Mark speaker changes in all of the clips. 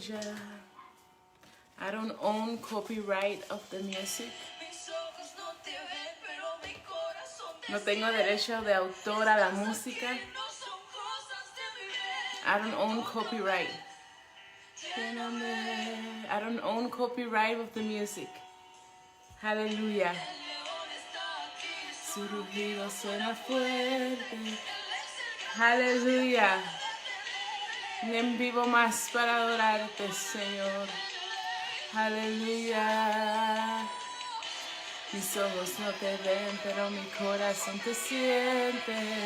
Speaker 1: Hallelujah. I don't own copyright of the music. No tengo derecho de autor a la música. I don't own copyright. I don't own copyright of the music. Hallelujah. Su rugido suena fuerte. Hallelujah. En vivo más para adorarte, Señor. Hallelujah. Mis ojos no te ven, pero mi corazón te siente.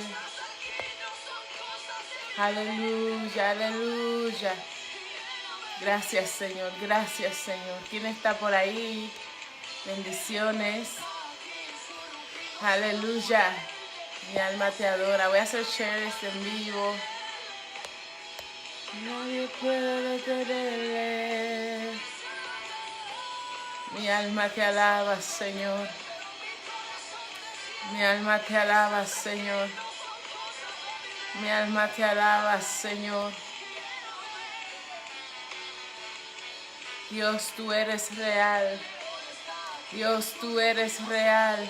Speaker 1: Aleluya, aleluya. Gracias, Señor, gracias, Señor. ¿Quién está por ahí? Bendiciones. Aleluya. Mi alma te adora. Voy a hacer share este en vivo. Nadie puede detenerle. Mi alma te alaba, Señor. Mi alma te alaba, Señor. Mi alma te alaba, Señor. Dios, tú eres real. Dios, tú eres real.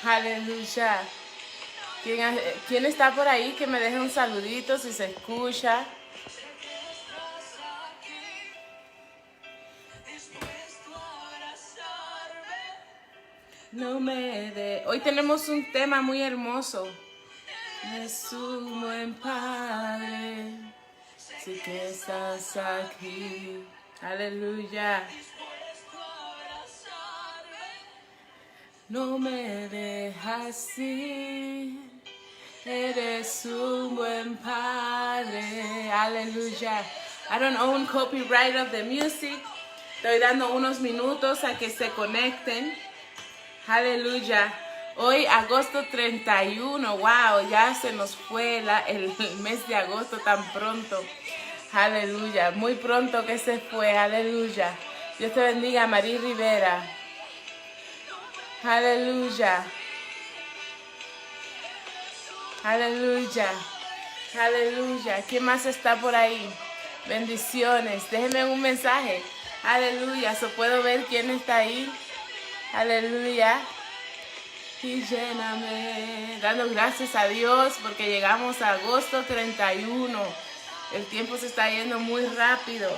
Speaker 1: Aleluya. ¿Quién está por ahí? Que me deje un saludito si se escucha. No me de... Hoy tenemos un tema muy hermoso. Es un buen Padre, sí que estás aquí. Aleluya. No me dejas ir. Eres un buen Padre. Aleluya. I don't own copyright of the music. Estoy dando unos minutos a que se conecten. Aleluya. Hoy, agosto 31. Wow, ya se nos fue el mes de agosto tan pronto. Aleluya. Muy pronto que se fue. Aleluya. Dios te bendiga, María Rivera. Aleluya. Aleluya. Aleluya. ¿Quién más está por ahí? Bendiciones. Déjenme un mensaje. Aleluya. ¿So puedo ver quién está ahí? Aleluya. Y lléname. Dando gracias a Dios porque llegamos a agosto 31. El tiempo se está yendo muy rápido.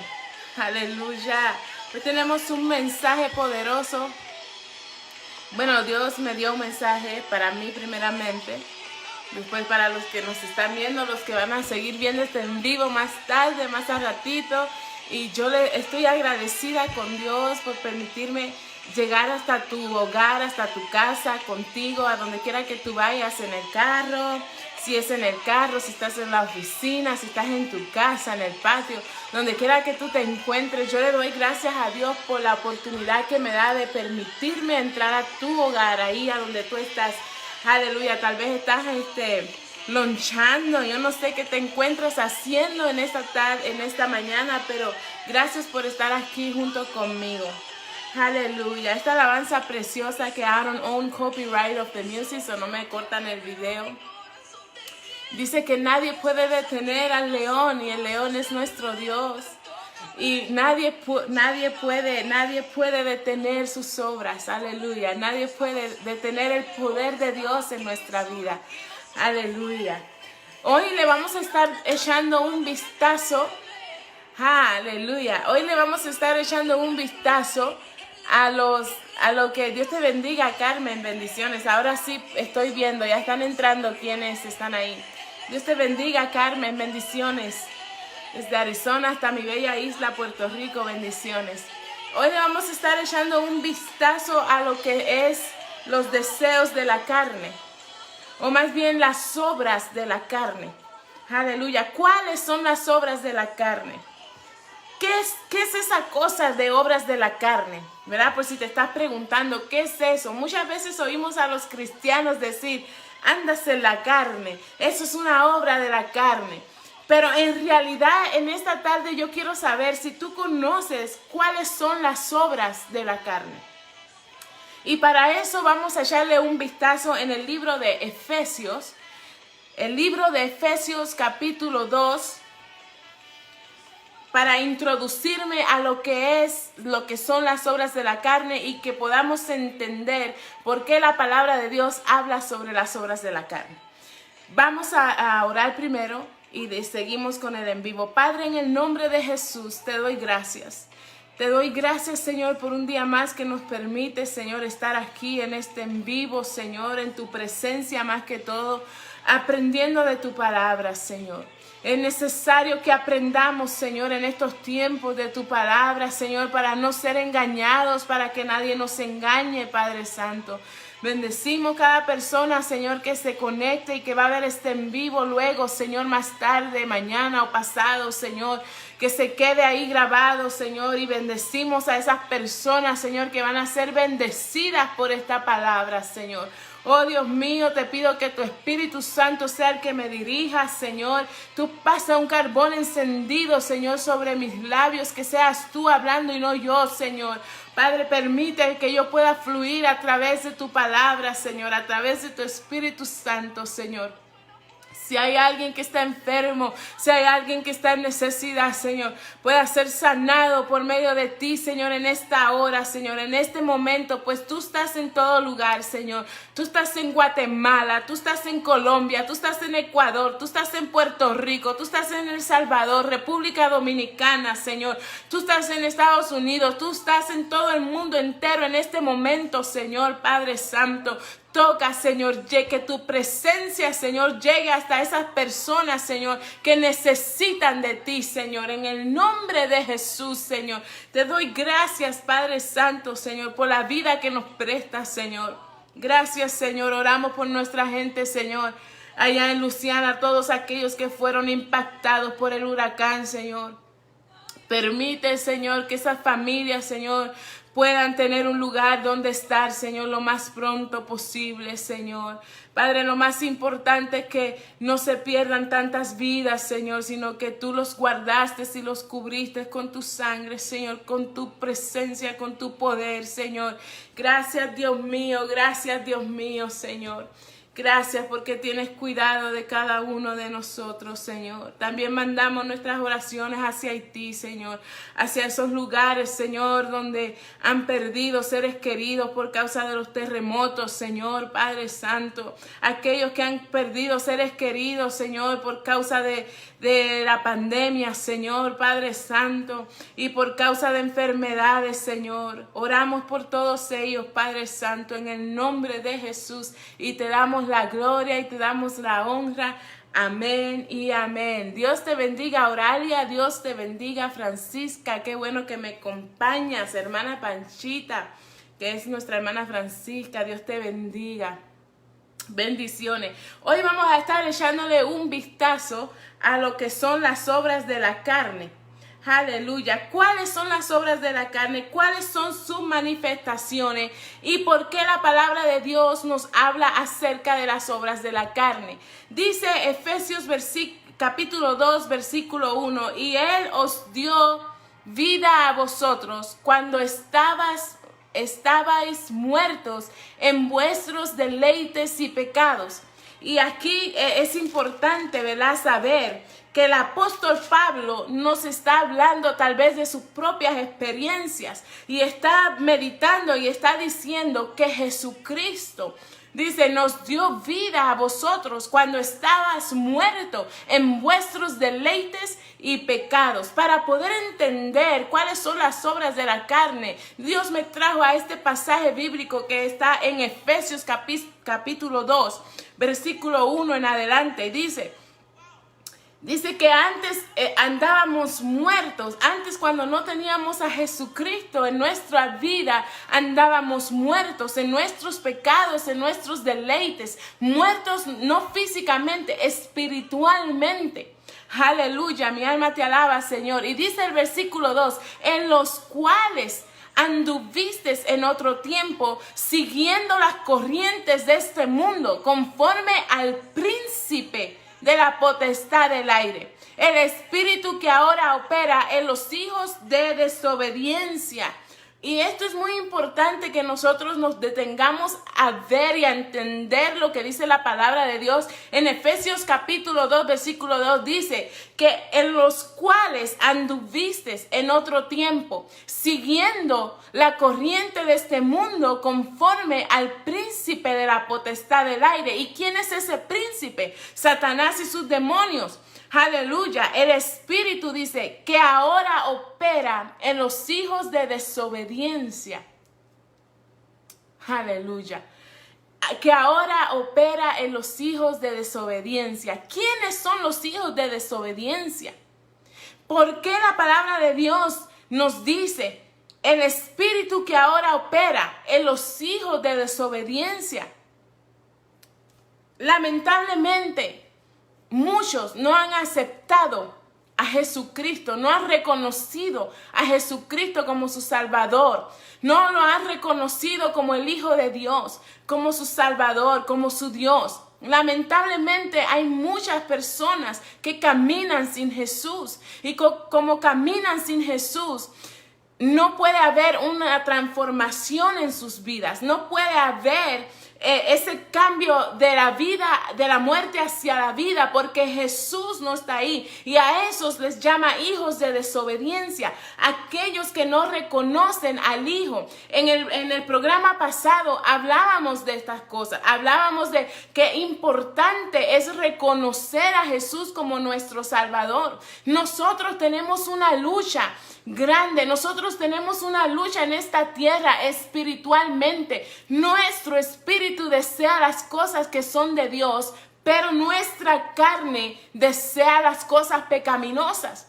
Speaker 1: Aleluya. Hoy tenemos un mensaje poderoso. Bueno, Dios me dio un mensaje para mí primeramente. Después para los que nos están viendo, los que van a seguir viendo este en vivo más tarde, más a ratito. Y yo le estoy agradecida con Dios por permitirme llegar hasta tu hogar, hasta tu casa, contigo, a donde quiera que tú vayas, en el carro, si es en el carro, si estás en la oficina, si estás en tu casa, en el patio, donde quiera que tú te encuentres. Yo le doy gracias a Dios por la oportunidad que me da de permitirme entrar a tu hogar, ahí a donde tú estás. Aleluya, tal vez estás lonchando, yo no sé qué te encuentras haciendo en esta mañana, pero gracias por estar aquí junto conmigo. Aleluya, esta alabanza preciosa que I don't own copyright of the music, so no me cortan el video. Dice que nadie puede detener al león y el león es nuestro Dios. Y nadie puede detener sus obras. Aleluya, nadie puede detener el poder de Dios en nuestra vida. Aleluya. Hoy le vamos a estar echando un vistazo. Aleluya. Hoy le vamos a estar echando un vistazo a lo que Dios te bendiga, Carmen, bendiciones. Ahora sí estoy viendo, ya están entrando quienes están ahí. Dios te bendiga, Carmen, bendiciones. Desde Arizona hasta mi bella isla, Puerto Rico, bendiciones. Hoy le vamos a estar echando un vistazo a lo que es los deseos de la carne. O más bien las obras de la carne. Aleluya. ¿Cuáles son las obras de la carne? ¿Qué es esa cosa de obras de la carne? ¿Verdad? Pues si te estás preguntando, ¿qué es eso? Muchas veces oímos a los cristianos decir, andas en la carne. Eso es una obra de la carne. Pero en realidad, en esta tarde yo quiero saber si tú conoces cuáles son las obras de la carne. Y para eso vamos a echarle un vistazo en el libro de Efesios. el libro de Efesios capítulo 2 para introducirme a lo que son las obras de la carne y que podamos entender por qué la palabra de Dios habla sobre las obras de la carne. Vamos a orar primero y seguimos con el en vivo. Padre, en el nombre de Jesús, te doy gracias. Te doy gracias, Señor, por un día más que nos permite, Señor, estar aquí en este en vivo, Señor, en tu presencia más que todo, aprendiendo de tu palabra, Señor. Es necesario que aprendamos, Señor, en estos tiempos de tu palabra, Señor, para no ser engañados, para que nadie nos engañe, Padre Santo. Bendecimos cada persona, Señor, que se conecte y que va a ver este en vivo luego, Señor, más tarde, mañana o pasado, Señor, que se quede ahí grabado, Señor, y bendecimos a esas personas, Señor, que van a ser bendecidas por esta palabra, Señor. Oh Dios mío, te pido que tu Espíritu Santo sea el que me dirija, Señor. Tú pasa un carbón encendido, Señor, sobre mis labios, que seas tú hablando y no yo, Señor. Padre, permite que yo pueda fluir a través de tu palabra, Señor, a través de tu Espíritu Santo, Señor. Si hay alguien que está enfermo, si hay alguien que está en necesidad, Señor, pueda ser sanado por medio de ti, Señor, en esta hora, Señor, en este momento, pues tú estás en todo lugar, Señor. Tú estás en Guatemala, tú estás en Colombia, tú estás en Ecuador, tú estás en Puerto Rico, tú estás en El Salvador, República Dominicana, Señor. Tú estás en Estados Unidos, tú estás en todo el mundo entero en este momento, Señor, Padre Santo. Toca, Señor, que tu presencia, Señor, llegue hasta esas personas, Señor, que necesitan de ti, Señor. En el nombre de Jesús, Señor. Te doy gracias, Padre Santo, Señor, por la vida que nos prestas, Señor. Gracias, Señor. Oramos por nuestra gente, Señor. Allá en Luciana, todos aquellos que fueron impactados por el huracán, Señor. Permite, Señor, que esas familias, Señor, puedan tener un lugar donde estar, Señor, lo más pronto posible, Señor. Padre, lo más importante es que no se pierdan tantas vidas, Señor, sino que tú los guardaste y los cubriste con tu sangre, Señor, con tu presencia, con tu poder, Señor. Gracias, Dios mío, Señor. Gracias porque tienes cuidado de cada uno de nosotros, Señor. También mandamos nuestras oraciones hacia Haití, Señor. Hacia esos lugares, Señor, donde han perdido seres queridos por causa de los terremotos, Señor, Padre Santo. Aquellos que han perdido seres queridos, Señor, por causa de la pandemia, Señor, Padre Santo. Y por causa de enfermedades, Señor. Oramos por todos ellos, Padre Santo, en el nombre de Jesús. Y te damos la gloria y te damos la honra. Amén y amén. Dios te bendiga, Oralia. Dios te bendiga, Francisca. Qué bueno que me acompañas, hermana Panchita, que es nuestra hermana Francisca. Dios te bendiga. Bendiciones. Hoy vamos a estar echándole un vistazo a lo que son las obras de la carne. Aleluya. ¿Cuáles son las obras de la carne? ¿Cuáles son sus manifestaciones? ¿Y por qué la palabra de Dios nos habla acerca de las obras de la carne? Dice Efesios capítulo 2, versículo 1. Y Él os dio vida a vosotros cuando estabais muertos en vuestros deleites y pecados. Y aquí es importante, ¿verdad?, saber que el apóstol Pablo nos está hablando tal vez de sus propias experiencias y está meditando y está diciendo que Jesucristo, dice, nos dio vida a vosotros cuando estabas muerto en vuestros deleites y pecados. Para poder entender cuáles son las obras de la carne, Dios me trajo a este pasaje bíblico que está en Efesios capítulo 2, versículo 1 en adelante. Dice que antes andábamos muertos, antes cuando no teníamos a Jesucristo en nuestra vida, andábamos muertos en nuestros pecados, en nuestros deleites, muertos no físicamente, espiritualmente. Aleluya, mi alma te alaba, Señor. Y dice el versículo 2, en los cuales anduviste en otro tiempo, siguiendo las corrientes de este mundo, conforme al príncipe de la potestad del aire, el espíritu que ahora opera en los hijos de desobediencia, Y esto es muy importante que nosotros nos detengamos a ver y a entender lo que dice la palabra de Dios. En Efesios capítulo 2, versículo 2 dice que en los cuales anduviste en otro tiempo, siguiendo la corriente de este mundo conforme al príncipe de la potestad del aire. ¿Y quién es ese príncipe? Satanás y sus demonios. Aleluya. El Espíritu dice que ahora opera en los hijos de desobediencia. Aleluya. Que ahora opera en los hijos de desobediencia. ¿Quiénes son los hijos de desobediencia? ¿Por qué la palabra de Dios nos dice el Espíritu que ahora opera en los hijos de desobediencia? Lamentablemente, muchos no han aceptado a Jesucristo, no han reconocido a Jesucristo como su Salvador, no lo han reconocido como el Hijo de Dios, como su Salvador, como su Dios. Lamentablemente hay muchas personas que caminan sin Jesús y como caminan sin Jesús, no puede haber una transformación en sus vidas, no puede haber ese cambio de la vida, de la muerte hacia la vida, porque Jesús no está ahí. Y a esos les llama hijos de desobediencia, aquellos que no reconocen al Hijo. En el programa pasado hablábamos de estas cosas, hablábamos de qué importante es reconocer a Jesús como nuestro Salvador. Nosotros tenemos una lucha grande, nosotros tenemos una lucha en esta tierra espiritualmente. Nuestro espíritu desea las cosas que son de Dios, pero nuestra carne desea las cosas pecaminosas.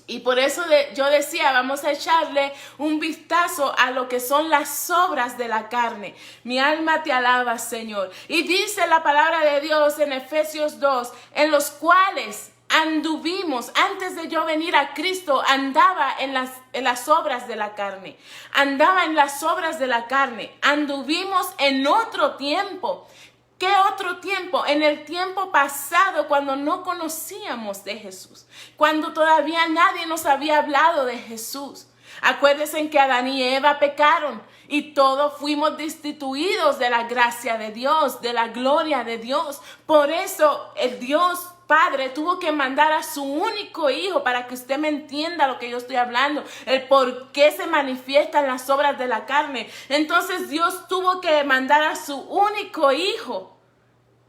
Speaker 1: Y por eso yo decía, vamos a echarle un vistazo a lo que son las obras de la carne. Mi alma te alaba, Señor. Y dice la palabra de Dios en Efesios 2, en los cuales anduvimos, antes de yo venir a Cristo, andaba en las obras de la carne. Andaba en las obras de la carne. Anduvimos en otro tiempo. ¿Qué otro tiempo? En el tiempo pasado, cuando no conocíamos de Jesús. Cuando todavía nadie nos había hablado de Jesús. Acuérdense que Adán y Eva pecaron y todos fuimos destituidos de la gracia de Dios, de la gloria de Dios. Por eso el Dios Padre tuvo que mandar a su único hijo, para que usted me entienda lo que yo estoy hablando, el por qué se manifiestan las obras de la carne. Entonces Dios tuvo que mandar a su único hijo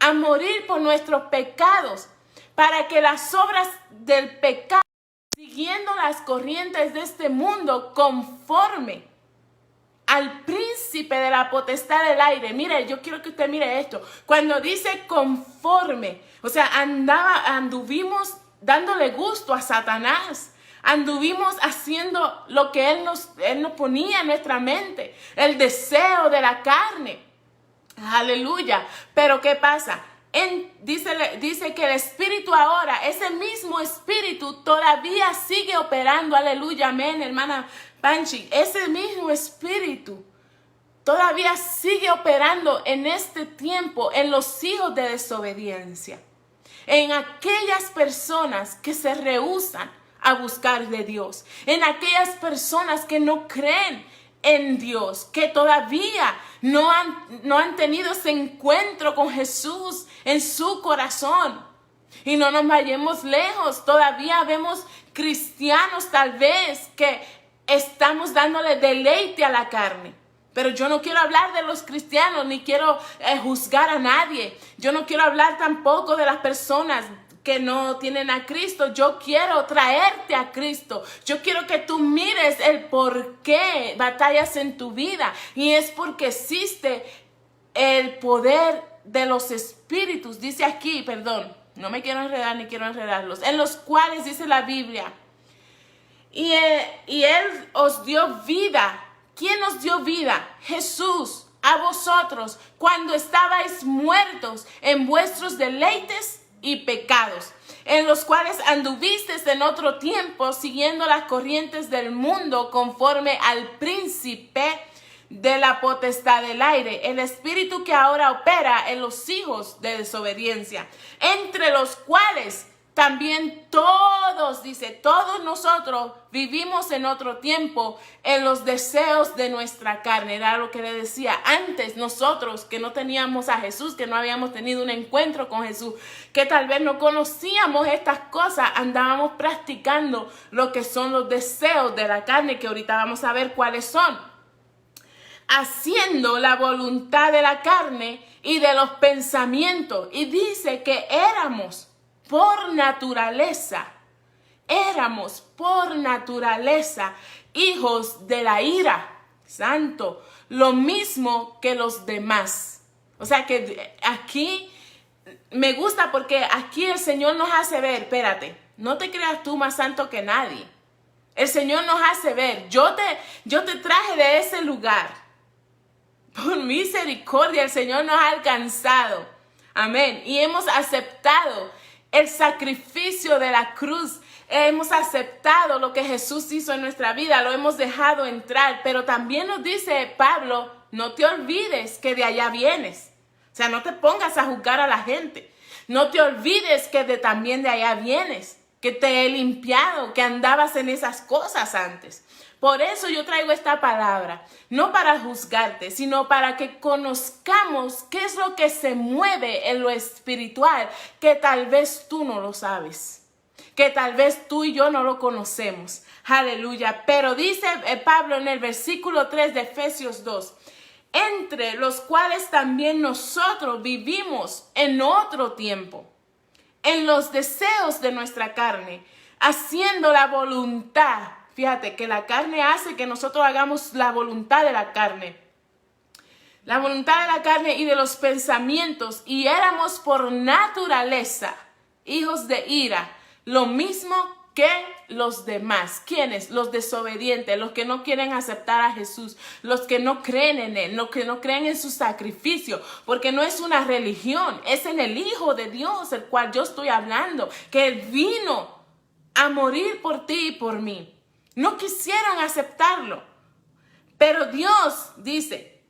Speaker 1: a morir por nuestros pecados, para que las obras del pecado, siguiendo las corrientes de este mundo, conforme al príncipe de la potestad del aire. Mire, yo quiero que usted mire esto. Cuando dice conforme, o sea, anduvimos dándole gusto a Satanás. Anduvimos haciendo lo que él nos ponía en nuestra mente, el deseo de la carne. Aleluya. Pero ¿qué pasa? Dice que el Espíritu ahora, ese mismo Espíritu todavía sigue operando. Aleluya, amén, hermana Panchi. Ese mismo Espíritu todavía sigue operando en este tiempo en los hijos de desobediencia, en aquellas personas que se rehúsan a buscar de Dios, en aquellas personas que no creen en Dios, que todavía no han tenido ese encuentro con Jesús en su corazón. Y no nos vayamos lejos, todavía vemos cristianos tal vez que estamos dándole deleite a la carne. Pero yo no quiero hablar de los cristianos, ni quiero juzgar a nadie. Yo no quiero hablar tampoco de las personas que no tienen a Cristo. Yo quiero traerte a Cristo. Yo quiero que tú mires el por qué batallas en tu vida. Y es porque existe el poder de los espíritus. Dice aquí, perdón, no me quiero enredar ni quiero enredarlos. En los cuales dice la Biblia, y Él os dio vida. ¿Quién os dio vida? Jesús, a vosotros, cuando estabais muertos en vuestros deleites y pecados, en los cuales anduvisteis en otro tiempo, siguiendo las corrientes del mundo, conforme al príncipe de la potestad del aire, el espíritu que ahora opera en los hijos de desobediencia, entre los cuales también todos, dice, todos nosotros vivimos en otro tiempo en los deseos de nuestra carne. Era lo que le decía antes, nosotros que no teníamos a Jesús, que no habíamos tenido un encuentro con Jesús, que tal vez no conocíamos estas cosas, andábamos practicando lo que son los deseos de la carne, que ahorita vamos a ver cuáles son. Haciendo la voluntad de la carne y de los pensamientos. Y dice que éramos por naturaleza hijos de la ira, santo, lo mismo que los demás. O sea que aquí me gusta porque aquí el Señor nos hace ver, espérate, no te creas tú más santo que nadie. El Señor nos hace ver, yo te traje de ese lugar. Por misericordia el Señor nos ha alcanzado. Amén. Y hemos aceptado el sacrificio de la cruz. Hemos aceptado lo que Jesús hizo en nuestra vida. Lo hemos dejado entrar. Pero también nos dice Pablo, no te olvides que de allá vienes. O sea, no te pongas a juzgar a la gente. No te olvides que también de allá vienes. Que te he limpiado, que andabas en esas cosas antes. Por eso yo traigo esta palabra, no para juzgarte, sino para que conozcamos qué es lo que se mueve en lo espiritual, que tal vez tú no lo sabes, que tal vez tú y yo no lo conocemos. Aleluya. Pero dice Pablo en el versículo 3 de Efesios 2, entre los cuales también nosotros vivimos en otro tiempo, en los deseos de nuestra carne, haciendo la voluntad. Fíjate que la carne hace que nosotros hagamos la voluntad de la carne. La voluntad de la carne y de los pensamientos. Y éramos por naturaleza hijos de ira. Lo mismo que los demás. ¿Quiénes? Los desobedientes, los que no quieren aceptar a Jesús, los que no creen en Él, los que no creen en su sacrificio, porque no es una religión, es en el Hijo de Dios, el cual yo estoy hablando, que Él vino a morir por ti y por mí. No quisieron aceptarlo, pero Dios dice,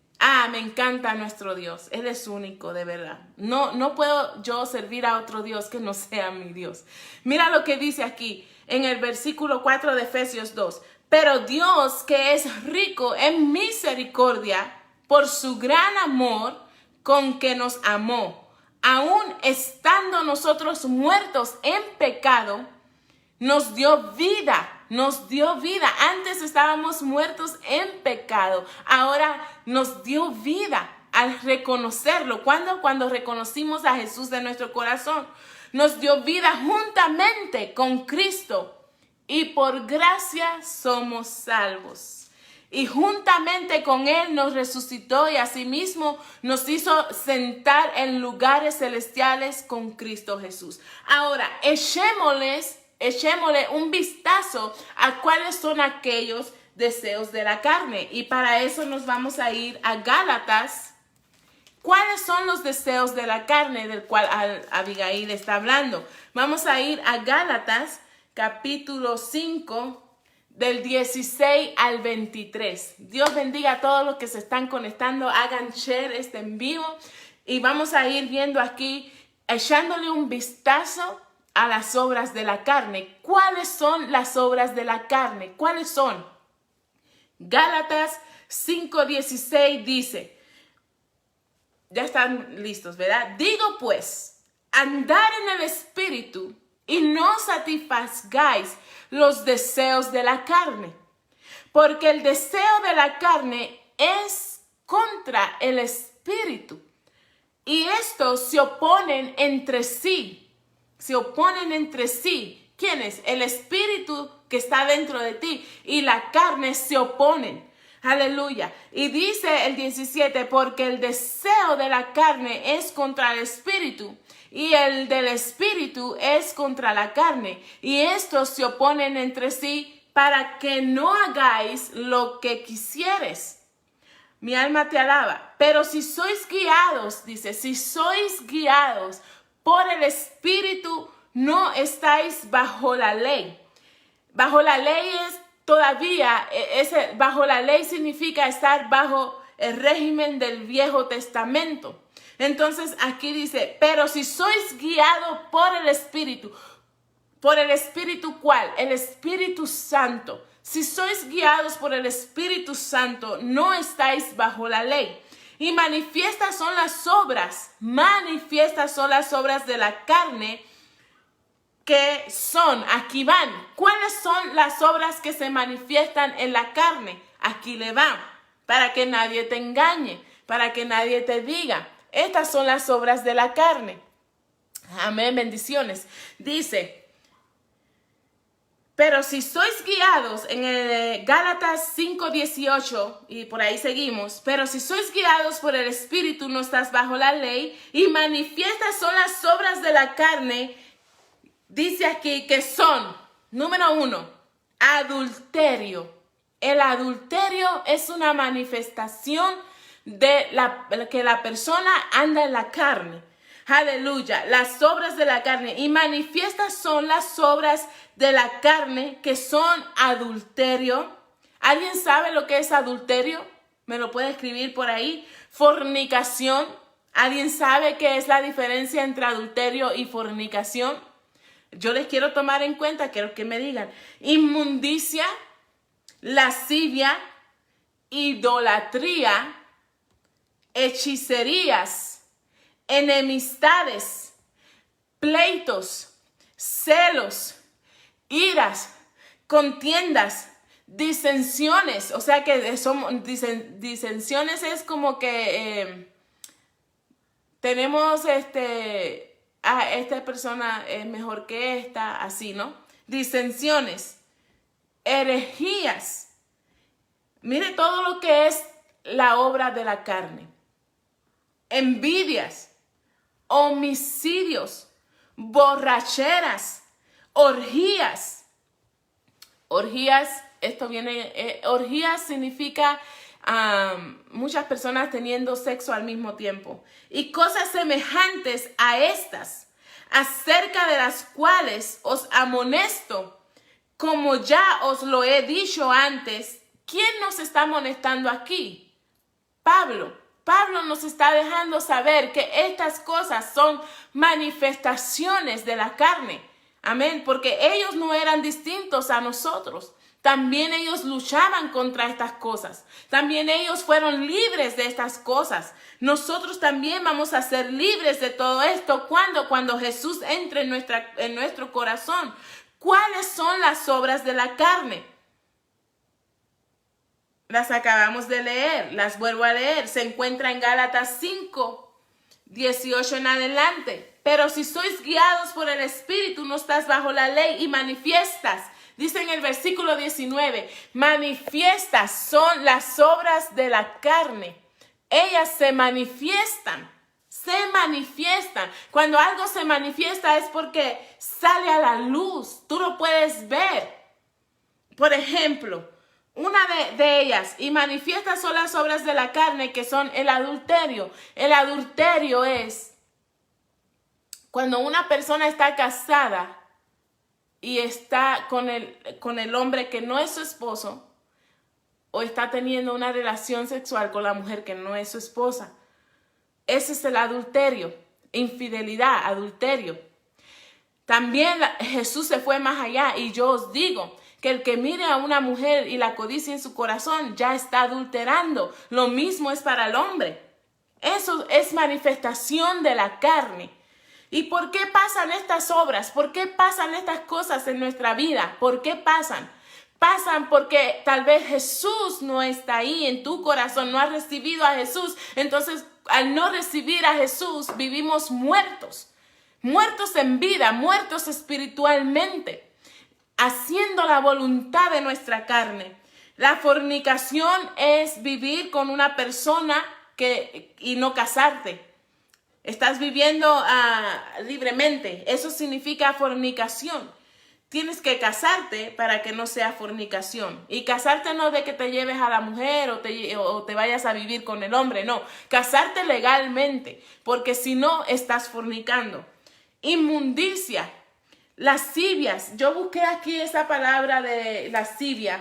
Speaker 1: me encanta nuestro Dios, Él es único de verdad. No puedo yo servir a otro Dios que no sea mi Dios. Mira lo que dice aquí en el versículo 4 de Efesios 2. Pero Dios, que es rico en misericordia, por su gran amor con que nos amó, aun estando nosotros muertos en pecado, nos dio vida. Antes estábamos muertos en pecado. Ahora nos dio vida al reconocerlo. ¿Cuándo? Cuando reconocimos a Jesús de nuestro corazón. Nos dio vida juntamente con Cristo. Y por gracia somos salvos. Y juntamente con Él nos resucitó y asimismo nos hizo sentar en lugares celestiales con Cristo Jesús. Ahora, echémosle un vistazo a cuáles son aquellos deseos de la carne. Y para eso nos vamos a ir a Gálatas. ¿Cuáles son los deseos de la carne del cual Abigail está hablando? Vamos a ir a Gálatas, capítulo 5, del 16 al 23. Dios bendiga a todos los que se están conectando. Hagan share en vivo. Y vamos a ir viendo aquí, echándole un vistazo a las obras de la carne. ¿Cuáles son las obras de la carne? ¿Cuáles son? Gálatas 5:16 dice, ya están listos, ¿verdad? Digo pues, andad en el Espíritu y no satisfagáis los deseos de la carne, porque el deseo de la carne es contra el Espíritu y estos se oponen entre sí. Se oponen entre sí. ¿Quién es? El espíritu que está dentro de ti y la carne se oponen. Aleluya. Y dice el 17, porque el deseo de la carne es contra el espíritu y el del espíritu es contra la carne. Y estos se oponen entre sí para que no hagáis lo que quisieres. Mi alma te alaba. Pero si sois guiados, dice, si sois guiados por el Espíritu, no estáis bajo la ley. Bajo la ley es todavía, bajo la ley significa estar bajo el régimen del Viejo Testamento. Entonces aquí dice, pero si sois guiados por el Espíritu, por el Espíritu, ¿cuál? El Espíritu Santo. Si sois guiados por el Espíritu Santo, no estáis bajo la ley. Y manifiestas son las obras de la carne, que son, aquí van. ¿Cuáles son las obras que se manifiestan en la carne? Aquí le van, para que nadie te engañe, para que nadie te diga. Estas son las obras de la carne. Amén, bendiciones. Dice, pero si sois guiados, en el Gálatas 5:18, y por ahí seguimos, pero si sois guiados por el Espíritu, no estás bajo la ley, y manifiestas son las obras de la carne, dice aquí que son, número 1, adulterio. El adulterio es una manifestación de que la persona anda en la carne. Aleluya, las obras de la carne. Y manifiestas son las obras de la carne, que son adulterio. ¿Alguien sabe lo que es adulterio? ¿Me lo puede escribir por ahí? Fornicación. ¿Alguien sabe qué es la diferencia entre adulterio y fornicación? Yo les quiero tomar en cuenta, quiero que me digan. Inmundicia, lascivia, idolatría, hechicerías, enemistades, pleitos, celos, iras, contiendas, disensiones. O sea que son disensiones, es como que tenemos esta persona es mejor que esta, así, ¿no? Disensiones, herejías. Mire todo lo que es la obra de la carne. Envidias, homicidios, borracheras, orgías. Orgías, orgías significa muchas personas teniendo sexo al mismo tiempo. Y cosas semejantes a estas, acerca de las cuales os amonesto, como ya os lo he dicho antes. ¿Quién nos está amonestando aquí? Pablo. Pablo nos está dejando saber que estas cosas son manifestaciones de la carne. Amén, porque ellos no eran distintos a nosotros. También ellos luchaban contra estas cosas. También ellos fueron libres de estas cosas. Nosotros también vamos a ser libres de todo esto. Cuando Jesús entre en nuestro corazón. ¿Cuáles son las obras de la carne? Las acabamos de leer, las vuelvo a leer. Se encuentra en Gálatas 5:18 en adelante. Pero si sois guiados por el Espíritu, no estás bajo la ley, y manifiestas. Dice en el versículo 19, manifiestas son las obras de la carne. Ellas se manifiestan. Cuando algo se manifiesta es porque sale a la luz. Tú lo puedes ver. Por ejemplo, una de ellas, y manifiestas son las obras de la carne, que son el adulterio. El adulterio es cuando una persona está casada y está con el hombre que no es su esposo, o está teniendo una relación sexual con la mujer que no es su esposa. Ese es el adulterio. Infidelidad, adulterio. También Jesús se fue más allá, y yo os digo que el que mire a una mujer y la codicia en su corazón ya está adulterando. Lo mismo es para el hombre. Eso es manifestación de la carne. ¿Y por qué pasan estas obras? ¿Por qué pasan estas cosas en nuestra vida? ¿Por qué pasan? Pasan porque tal vez Jesús no está ahí en tu corazón, no has recibido a Jesús. Entonces, al no recibir a Jesús, vivimos muertos. Muertos en vida, muertos espiritualmente, haciendo la voluntad de nuestra carne. La fornicación es vivir con una persona y no casarte. Estás viviendo libremente. Eso significa fornicación. Tienes que casarte para que no sea fornicación. Y casarte no de que te lleves a la mujer o te vayas a vivir con el hombre. No, casarte legalmente, porque si no estás fornicando. Inmundicia. Lascivias. Yo busqué aquí esa palabra de lascivia.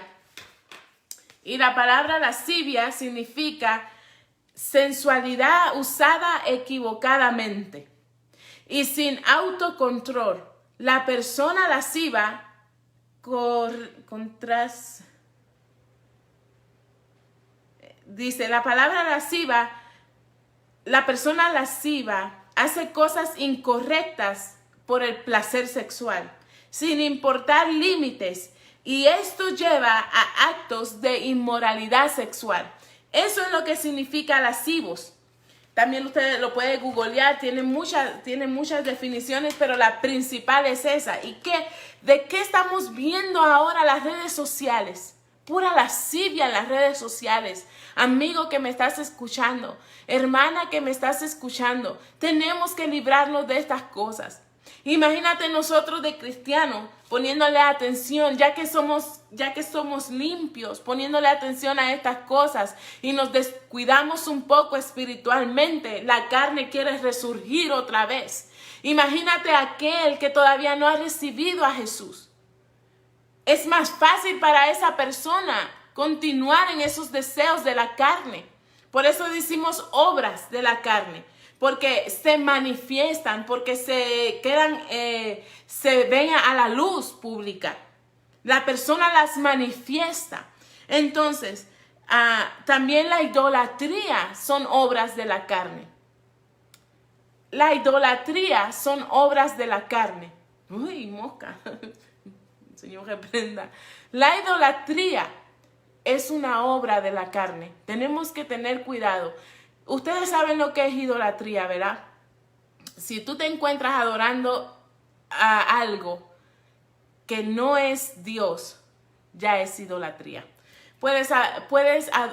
Speaker 1: Y la palabra lascivia significa sensualidad usada equivocadamente y sin autocontrol, La persona lasciva dice la palabra lasciva, la persona lasciva hace cosas incorrectas por el placer sexual, sin importar límites, y esto lleva a actos de inmoralidad sexual. Eso es lo que significa lascivos. También usted lo puede googlear, tiene muchas definiciones, pero la principal es esa. ¿Y de qué estamos viendo ahora las redes sociales? Pura lascivia en las redes sociales. Amigo que me estás escuchando, hermana que me estás escuchando, tenemos que librarnos de estas cosas. Imagínate nosotros de cristianos poniéndole atención, ya que somos limpios, poniéndole atención a estas cosas y nos descuidamos un poco espiritualmente. La carne quiere resurgir otra vez. Imagínate aquel que todavía no ha recibido a Jesús. Es más fácil para esa persona continuar en esos deseos de la carne. Por eso decimos obras de la carne. Porque se manifiestan, porque se ven a la luz pública. La persona las manifiesta. Entonces, también la idolatría son obras de la carne. La idolatría son obras de la carne. Uy, mosca. Señor, reprenda. La idolatría es una obra de la carne. Tenemos que tener cuidado. Ustedes saben lo que es idolatría, ¿verdad? Si tú te encuentras adorando a algo que no es Dios, ya es idolatría. Puedes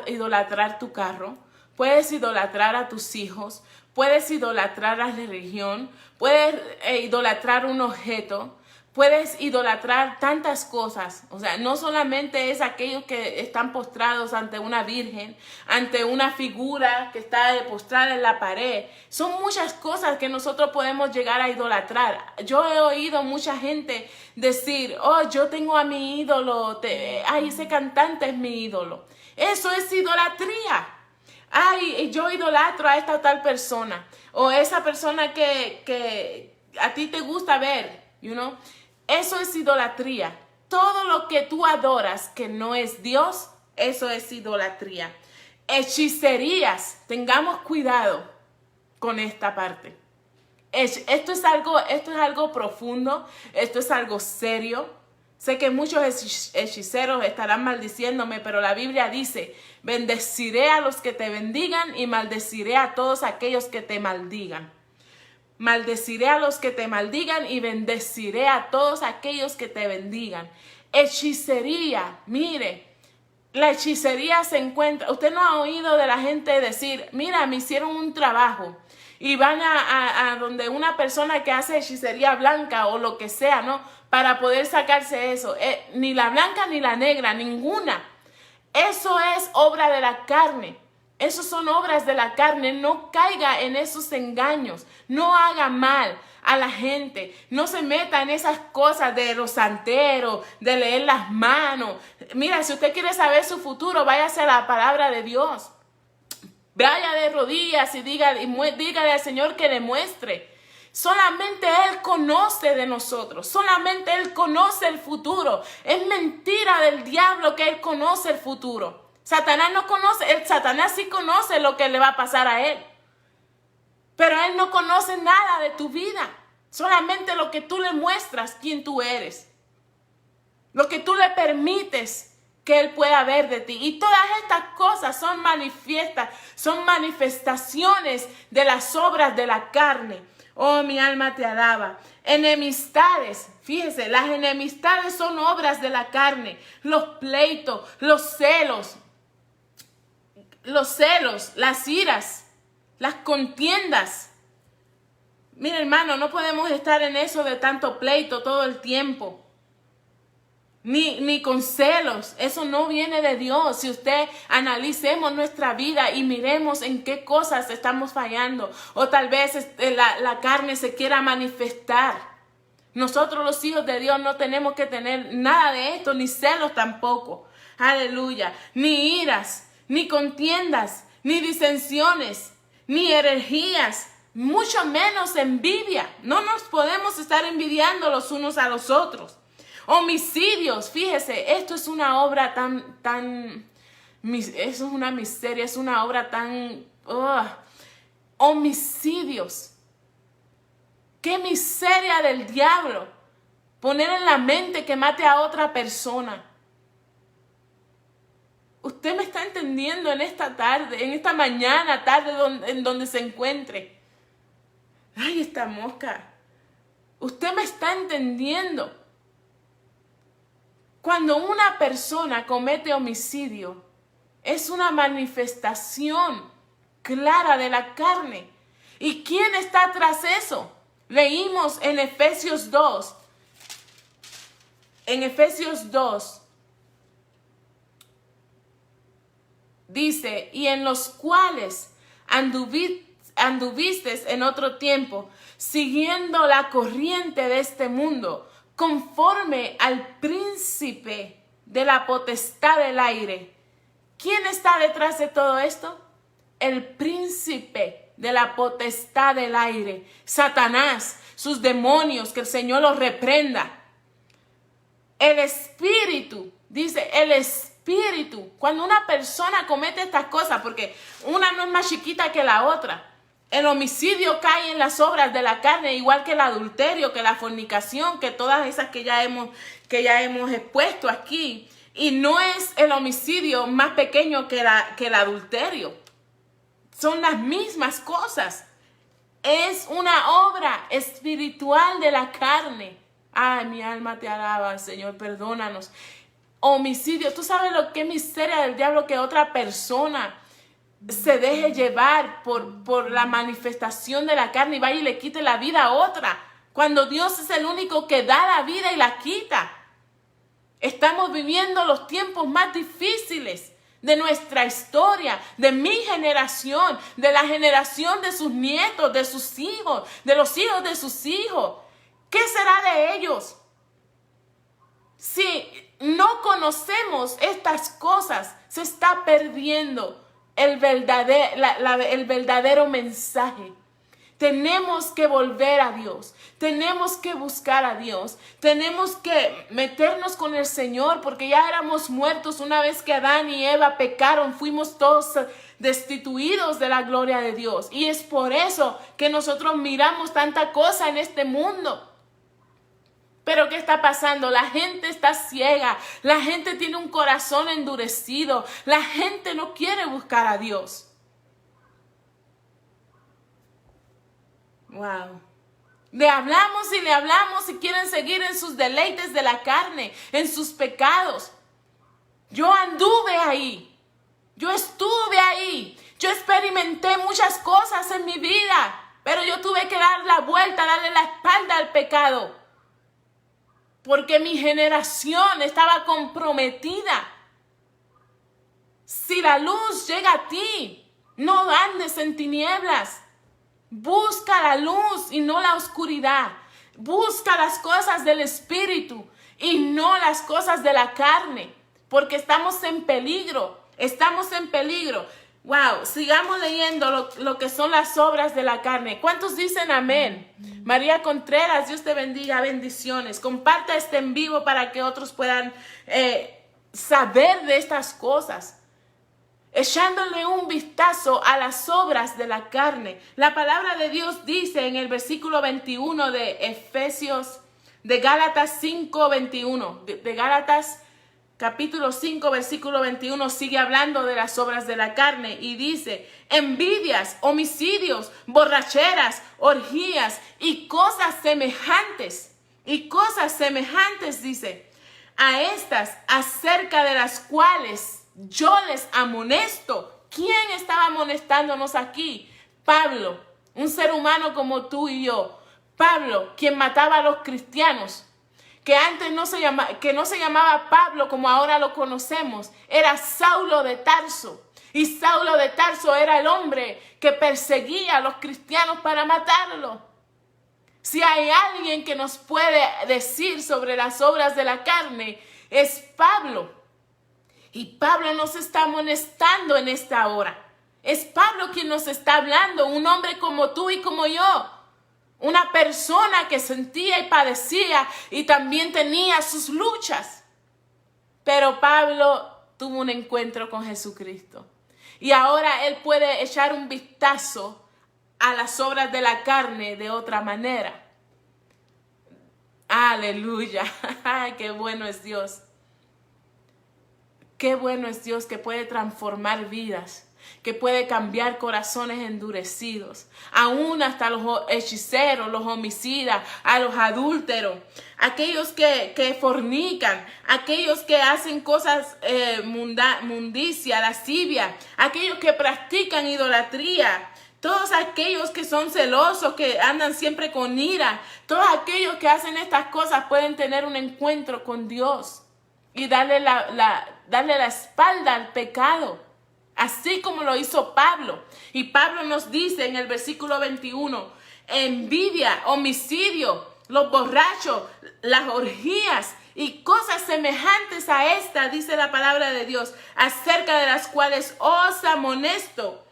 Speaker 1: idolatrar tu carro, puedes idolatrar a tus hijos, puedes idolatrar a la religión, puedes idolatrar un objeto, puedes idolatrar tantas cosas. O sea, no solamente es aquellos que están postrados ante una virgen, ante una figura que está postrada en la pared. Son muchas cosas que nosotros podemos llegar a idolatrar. Yo he oído mucha gente decir, oh, yo tengo a mi ídolo, ay, ese cantante es mi ídolo. Eso es idolatría. Ay, yo idolatro a esta tal persona. O esa persona que a ti te gusta ver, you know. Eso es idolatría. Todo lo que tú adoras que no es Dios, eso es idolatría. Hechicerías, tengamos cuidado con esta parte. Esto es algo profundo, esto es algo serio. Sé que muchos hechiceros estarán maldiciéndome, pero la Biblia dice, bendeciré a los que te bendigan y maldeciré a todos aquellos que te maldigan. Maldeciré a los que te maldigan y bendeciré a todos aquellos que te bendigan. Hechicería, mire, la hechicería se encuentra. Usted no ha oído de la gente decir, mira, me hicieron un trabajo y van a donde una persona que hace hechicería blanca o lo que sea, ¿no? Para poder sacarse eso. Ni la blanca ni la negra, ninguna. Eso es obra de la carne. Esos son obras de la carne. No caiga en esos engaños. No haga mal a la gente. No se meta en esas cosas de los santeros, de leer las manos. Mira, si usted quiere saber su futuro, váyase a la palabra de Dios. Vaya de rodillas y dígale al Señor que le muestre. Solamente Él conoce de nosotros. Solamente Él conoce el futuro. Es mentira del diablo que Él conoce el futuro. Satanás no conoce, Satanás sí conoce lo que le va a pasar a él. Pero él no conoce nada de tu vida. Solamente lo que tú le muestras quién tú eres. Lo que tú le permites que él pueda ver de ti. Y todas estas cosas son manifestaciones de las obras de la carne. Oh, mi alma te alaba. Enemistades, fíjese, las enemistades son obras de la carne. Los pleitos, los celos, las iras, las contiendas. Mira, hermano, no podemos estar en eso de tanto pleito todo el tiempo. Ni con celos. Eso no viene de Dios. Si usted analicemos nuestra vida y miremos en qué cosas estamos fallando. O tal vez la carne se quiera manifestar. Nosotros los hijos de Dios no tenemos que tener nada de esto. Ni celos tampoco. Aleluya. Ni iras, ni contiendas, ni disensiones, ni herejías, mucho menos envidia. No nos podemos estar envidiando los unos a los otros. Homicidios, fíjese, esto es una obra eso es una miseria, es una obra tan... homicidios. ¡Qué miseria del diablo! Poner en la mente que mate a otra persona. Usted me está entendiendo en esta tarde, en esta mañana, tarde en donde se encuentre. ¡Ay, esta mosca! Usted me está entendiendo. Cuando una persona comete homicidio, es una manifestación clara de la carne. ¿Y quién está tras eso? Leímos en Efesios 2. En Efesios 2 dice, y en los cuales anduviste en otro tiempo, siguiendo la corriente de este mundo, conforme al príncipe de la potestad del aire. ¿Quién está detrás de todo esto? El príncipe de la potestad del aire, Satanás, sus demonios, que el Señor los reprenda. El espíritu, dice el espíritu. Cuando una persona comete estas cosas, porque una no es más chiquita que la otra. El homicidio cae en las obras de la carne, igual que el adulterio, que la fornicación, que todas esas que ya hemos expuesto aquí. Y no es el homicidio más pequeño que el adulterio. Son las mismas cosas. Es una obra espiritual de la carne. Ay, mi alma te alaba, Señor, perdónanos. Homicidio, ¿tú sabes lo que es miseria del diablo? Que otra persona se deje llevar por la manifestación de la carne y vaya y le quite la vida a otra, cuando Dios es el único que da la vida y la quita. Estamos viviendo los tiempos más difíciles de nuestra historia, de mi generación, de la generación de sus nietos, de sus hijos, de los hijos de sus hijos. ¿Qué será de ellos? Si no conocemos estas cosas, se está perdiendo el verdadero mensaje. Tenemos que volver a Dios, tenemos que buscar a Dios, tenemos que meternos con el Señor, porque ya éramos muertos una vez que Adán y Eva pecaron, fuimos todos destituidos de la gloria de Dios. Y es por eso que nosotros miramos tanta cosa en este mundo. Pero ¿qué está pasando? La gente está ciega, la gente tiene un corazón endurecido, la gente no quiere buscar a Dios. Wow. Le hablamos y quieren seguir en sus deleites de la carne, en sus pecados. Yo anduve ahí, yo estuve ahí, yo experimenté muchas cosas en mi vida, pero yo tuve que dar la vuelta, darle la espalda al pecado. Porque mi generación estaba comprometida. Si la luz llega a ti, no andes en tinieblas. Busca la luz y no la oscuridad. Busca las cosas del Espíritu y no las cosas de la carne. Porque estamos en peligro. Estamos en peligro. Wow, sigamos leyendo lo que son las obras de la carne. ¿Cuántos dicen amén? María Contreras, Dios te bendiga, bendiciones. Comparta este en vivo para que otros puedan saber de estas cosas. Echándole un vistazo a las obras de la carne. La palabra de Dios dice en el versículo 21 de Efesios, de Gálatas 5, 21. De Gálatas capítulo 5, versículo 21, sigue hablando de las obras de la carne y dice: envidias, homicidios, borracheras, orgías y cosas semejantes. Y cosas semejantes, dice, a estas acerca de las cuales yo les amonesto. ¿Quién estaba amonestándonos aquí? Pablo, un ser humano como tú y yo. Pablo, quien mataba a los cristianos. Que antes no se llamaba Pablo como ahora lo conocemos, era Saulo de Tarso. Y Saulo de Tarso era el hombre que perseguía a los cristianos para matarlos. Si hay alguien que nos puede decir sobre las obras de la carne, es Pablo. Y Pablo nos está amonestando en esta hora. Es Pablo quien nos está hablando, un hombre como tú y como yo. Una persona que sentía y padecía y también tenía sus luchas. Pero Pablo tuvo un encuentro con Jesucristo. Y ahora él puede echar un vistazo a las obras de la carne de otra manera. Aleluya. Qué bueno es Dios. Qué bueno es Dios que puede transformar vidas, que puede cambiar corazones endurecidos, aún hasta los hechiceros, los homicidas, a los adúlteros, aquellos que fornican, aquellos que hacen cosas mundicia, lascivia, aquellos que practican idolatría, todos aquellos que son celosos, que andan siempre con ira, todos aquellos que hacen estas cosas pueden tener un encuentro con Dios y darle la espalda al pecado, así como lo hizo Pablo. Y Pablo nos dice en el versículo 21, envidia, homicidio, los borrachos, las orgías y cosas semejantes a esta, dice la palabra de Dios, acerca de las cuales os amonesto.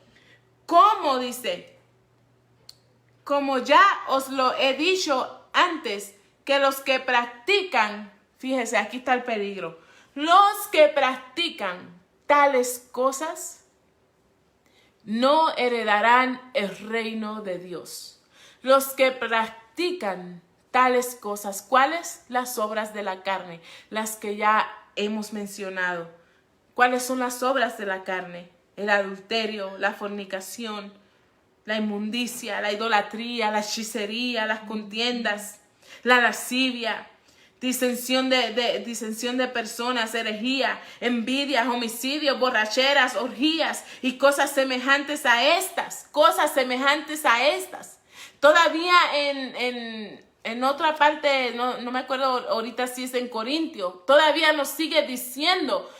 Speaker 1: ¿Cómo dice? Como ya os lo he dicho antes, que los que practican, fíjese, aquí está el peligro, los que practican tales cosas no heredarán el reino de Dios. Los que practican tales cosas, ¿cuáles? Las obras de la carne, las que ya hemos mencionado. ¿Cuáles son las obras de la carne? El adulterio, la fornicación, la inmundicia, la idolatría, la hechicería, las contiendas, la lascivia, disensión de personas, herejía, envidias, homicidios, borracheras, orgías y cosas semejantes a estas, Todavía en otra parte, no me acuerdo ahorita si es en Corintios, todavía nos sigue diciendo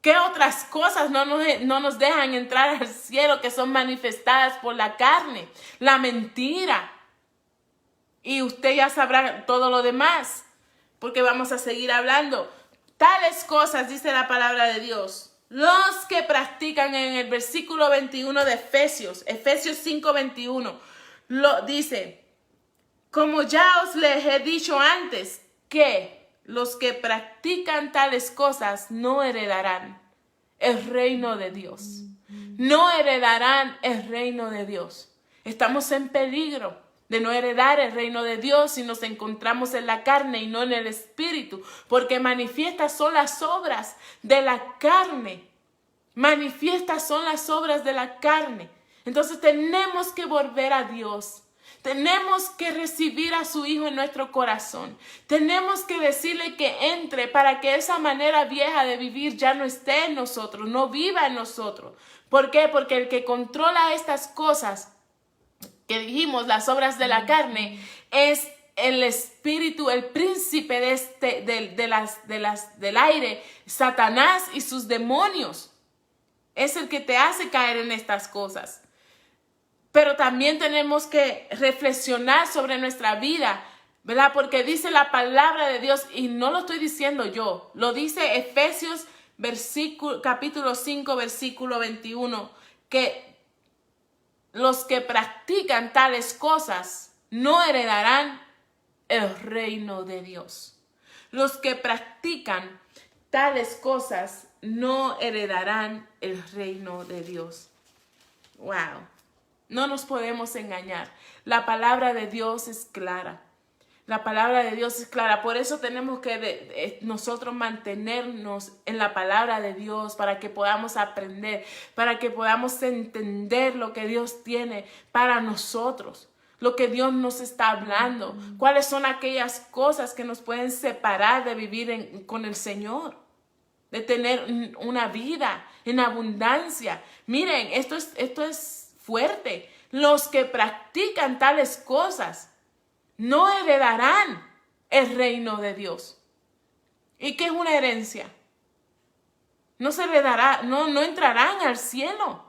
Speaker 1: ¿qué otras cosas no nos dejan entrar al cielo que son manifestadas por la carne? La mentira. Y usted ya sabrá todo lo demás, porque vamos a seguir hablando. Tales cosas, dice la palabra de Dios, los que practican en el versículo 21 de Efesios 5:21, lo dice, como ya os les he dicho antes, que los que practican tales cosas no heredarán el reino de Dios. No heredarán el reino de Dios. Estamos en peligro de no heredar el reino de Dios si nos encontramos en la carne y no en el espíritu, porque manifiestas son las obras de la carne. Manifiestas son las obras de la carne. Entonces tenemos que volver a Dios. Tenemos que recibir a su Hijo en nuestro corazón. Tenemos que decirle que entre para que esa manera vieja de vivir ya no esté en nosotros, no viva en nosotros. ¿Por qué? Porque el que controla estas cosas que dijimos, las obras de la carne, es el espíritu, el príncipe del aire, Satanás y sus demonios. Es el que te hace caer en estas cosas. Pero también tenemos que reflexionar sobre nuestra vida, ¿verdad? Porque dice la palabra de Dios, y no lo estoy diciendo yo, lo dice Efesios capítulo 5, versículo 21, que los que practican tales cosas no heredarán el reino de Dios. Los que practican tales cosas no heredarán el reino de Dios. Wow. No nos podemos engañar. La palabra de Dios es clara. La palabra de Dios es clara. Por eso tenemos que nosotros mantenernos en la palabra de Dios para que podamos aprender, para que podamos entender lo que Dios tiene para nosotros, lo que Dios nos está hablando, cuáles son aquellas cosas que nos pueden separar de vivir con el Señor, de tener una vida en abundancia. Miren, esto es fuerte. Los que practican tales cosas no heredarán el reino de Dios. ¿Y qué es una herencia? No se heredará, no entrarán al cielo.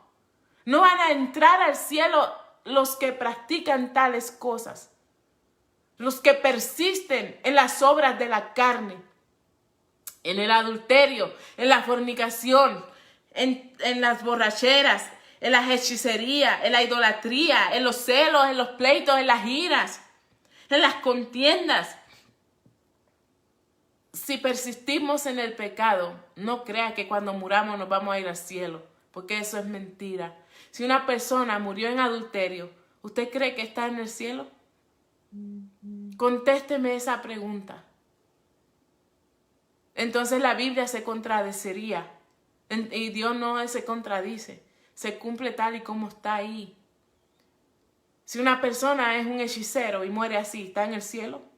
Speaker 1: No van a entrar al cielo los que practican tales cosas. Los que persisten en las obras de la carne, en el adulterio, en la fornicación, en las borracheras, en las hechicerías, en la idolatría, en los celos, en los pleitos, en las iras, en las contiendas. Si persistimos en el pecado, no crea que cuando muramos nos vamos a ir al cielo, porque eso es mentira. Si una persona murió en adulterio, ¿usted cree que está en el cielo? Contésteme esa pregunta. Entonces la Biblia se contradeciría y Dios no se contradice, se cumple tal y como está ahí. Si una persona es un hechicero y muere así, ¿está en el cielo?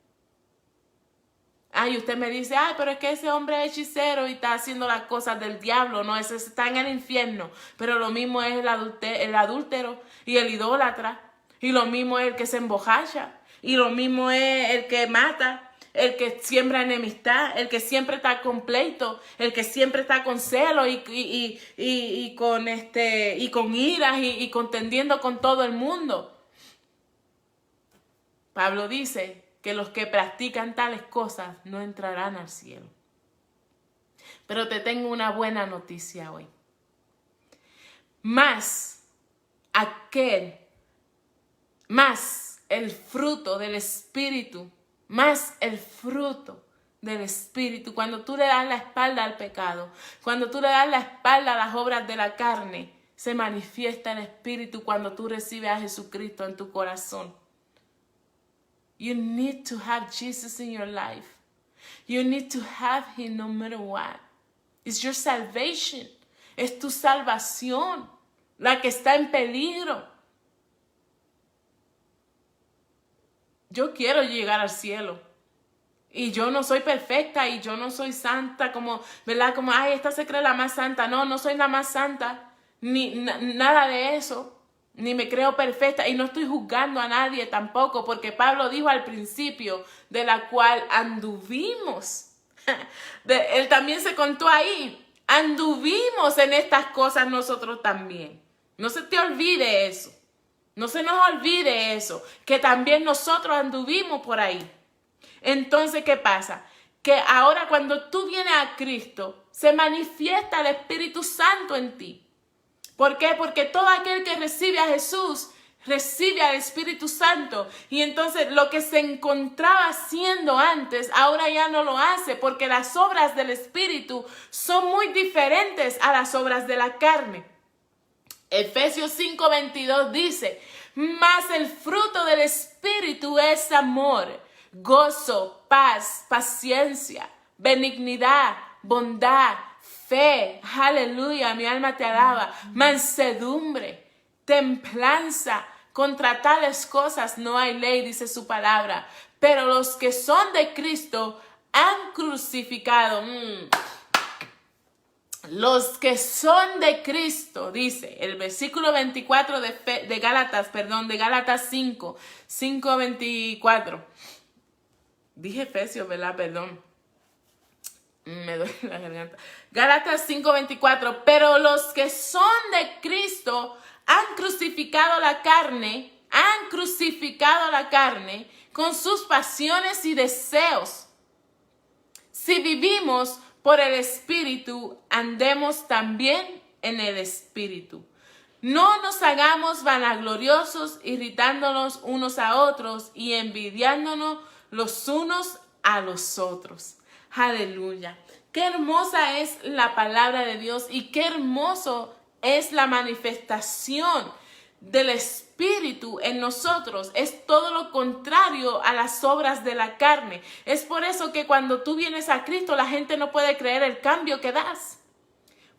Speaker 1: Ay, usted me dice, ay, pero es que ese hombre es hechicero y está haciendo las cosas del diablo. No, ese está en el infierno. Pero lo mismo es el adúltero y el idólatra. Y lo mismo es el que se emborracha. Y lo mismo es el que mata, el que siembra enemistad, el que siempre está con pleito, el que siempre está con celo y con iras y contendiendo con todo el mundo. Pablo dice que los que practican tales cosas no entrarán al cielo. Pero te tengo una buena noticia hoy. Más el fruto del Espíritu, cuando tú le das la espalda al pecado, cuando tú le das la espalda a las obras de la carne, se manifiesta el Espíritu cuando tú recibes a Jesucristo en tu corazón. You need to have Jesus in your life. You need to have him no matter what. It's your salvation. Es tu salvación la que está en peligro. Yo quiero llegar al cielo. Y yo no soy perfecta y yo no soy santa como, ¿verdad? Como, ay, esta se cree la más santa. No, no soy la más santa. Ni nada de eso. Ni me creo perfecta y no estoy juzgando a nadie tampoco, porque Pablo dijo al principio, de la cual anduvimos. Él también se contó ahí, anduvimos en estas cosas nosotros también. No se te olvide eso, no se nos olvide eso, que también nosotros anduvimos por ahí. Entonces, ¿qué pasa? Que ahora cuando tú vienes a Cristo, se manifiesta el Espíritu Santo en ti. ¿Por qué? Porque todo aquel que recibe a Jesús, recibe al Espíritu Santo. Y entonces lo que se encontraba haciendo antes, ahora ya no lo hace. Porque las obras del Espíritu son muy diferentes a las obras de la carne. Efesios 5:22 dice, mas el fruto del Espíritu es amor, gozo, paz, paciencia, benignidad, bondad, fe, aleluya, mi alma te alaba, mansedumbre, templanza, contra tales cosas no hay ley, dice su palabra, pero los que son de Cristo han crucificado, los que son de Cristo, dice el versículo 24 de Gálatas 5:24, dije Efesios, ¿verdad? Perdón. Me duele la garganta. Gálatas 5:24. Pero los que son de Cristo han crucificado la carne con sus pasiones y deseos. Si vivimos por el Espíritu, andemos también en el Espíritu. No nos hagamos vanagloriosos, irritándonos unos a otros y envidiándonos los unos a los otros. Aleluya. Qué hermosa es la palabra de Dios y qué hermoso es la manifestación del Espíritu en nosotros. Es todo lo contrario a las obras de la carne. Es por eso que cuando tú vienes a Cristo, la gente no puede creer el cambio que das.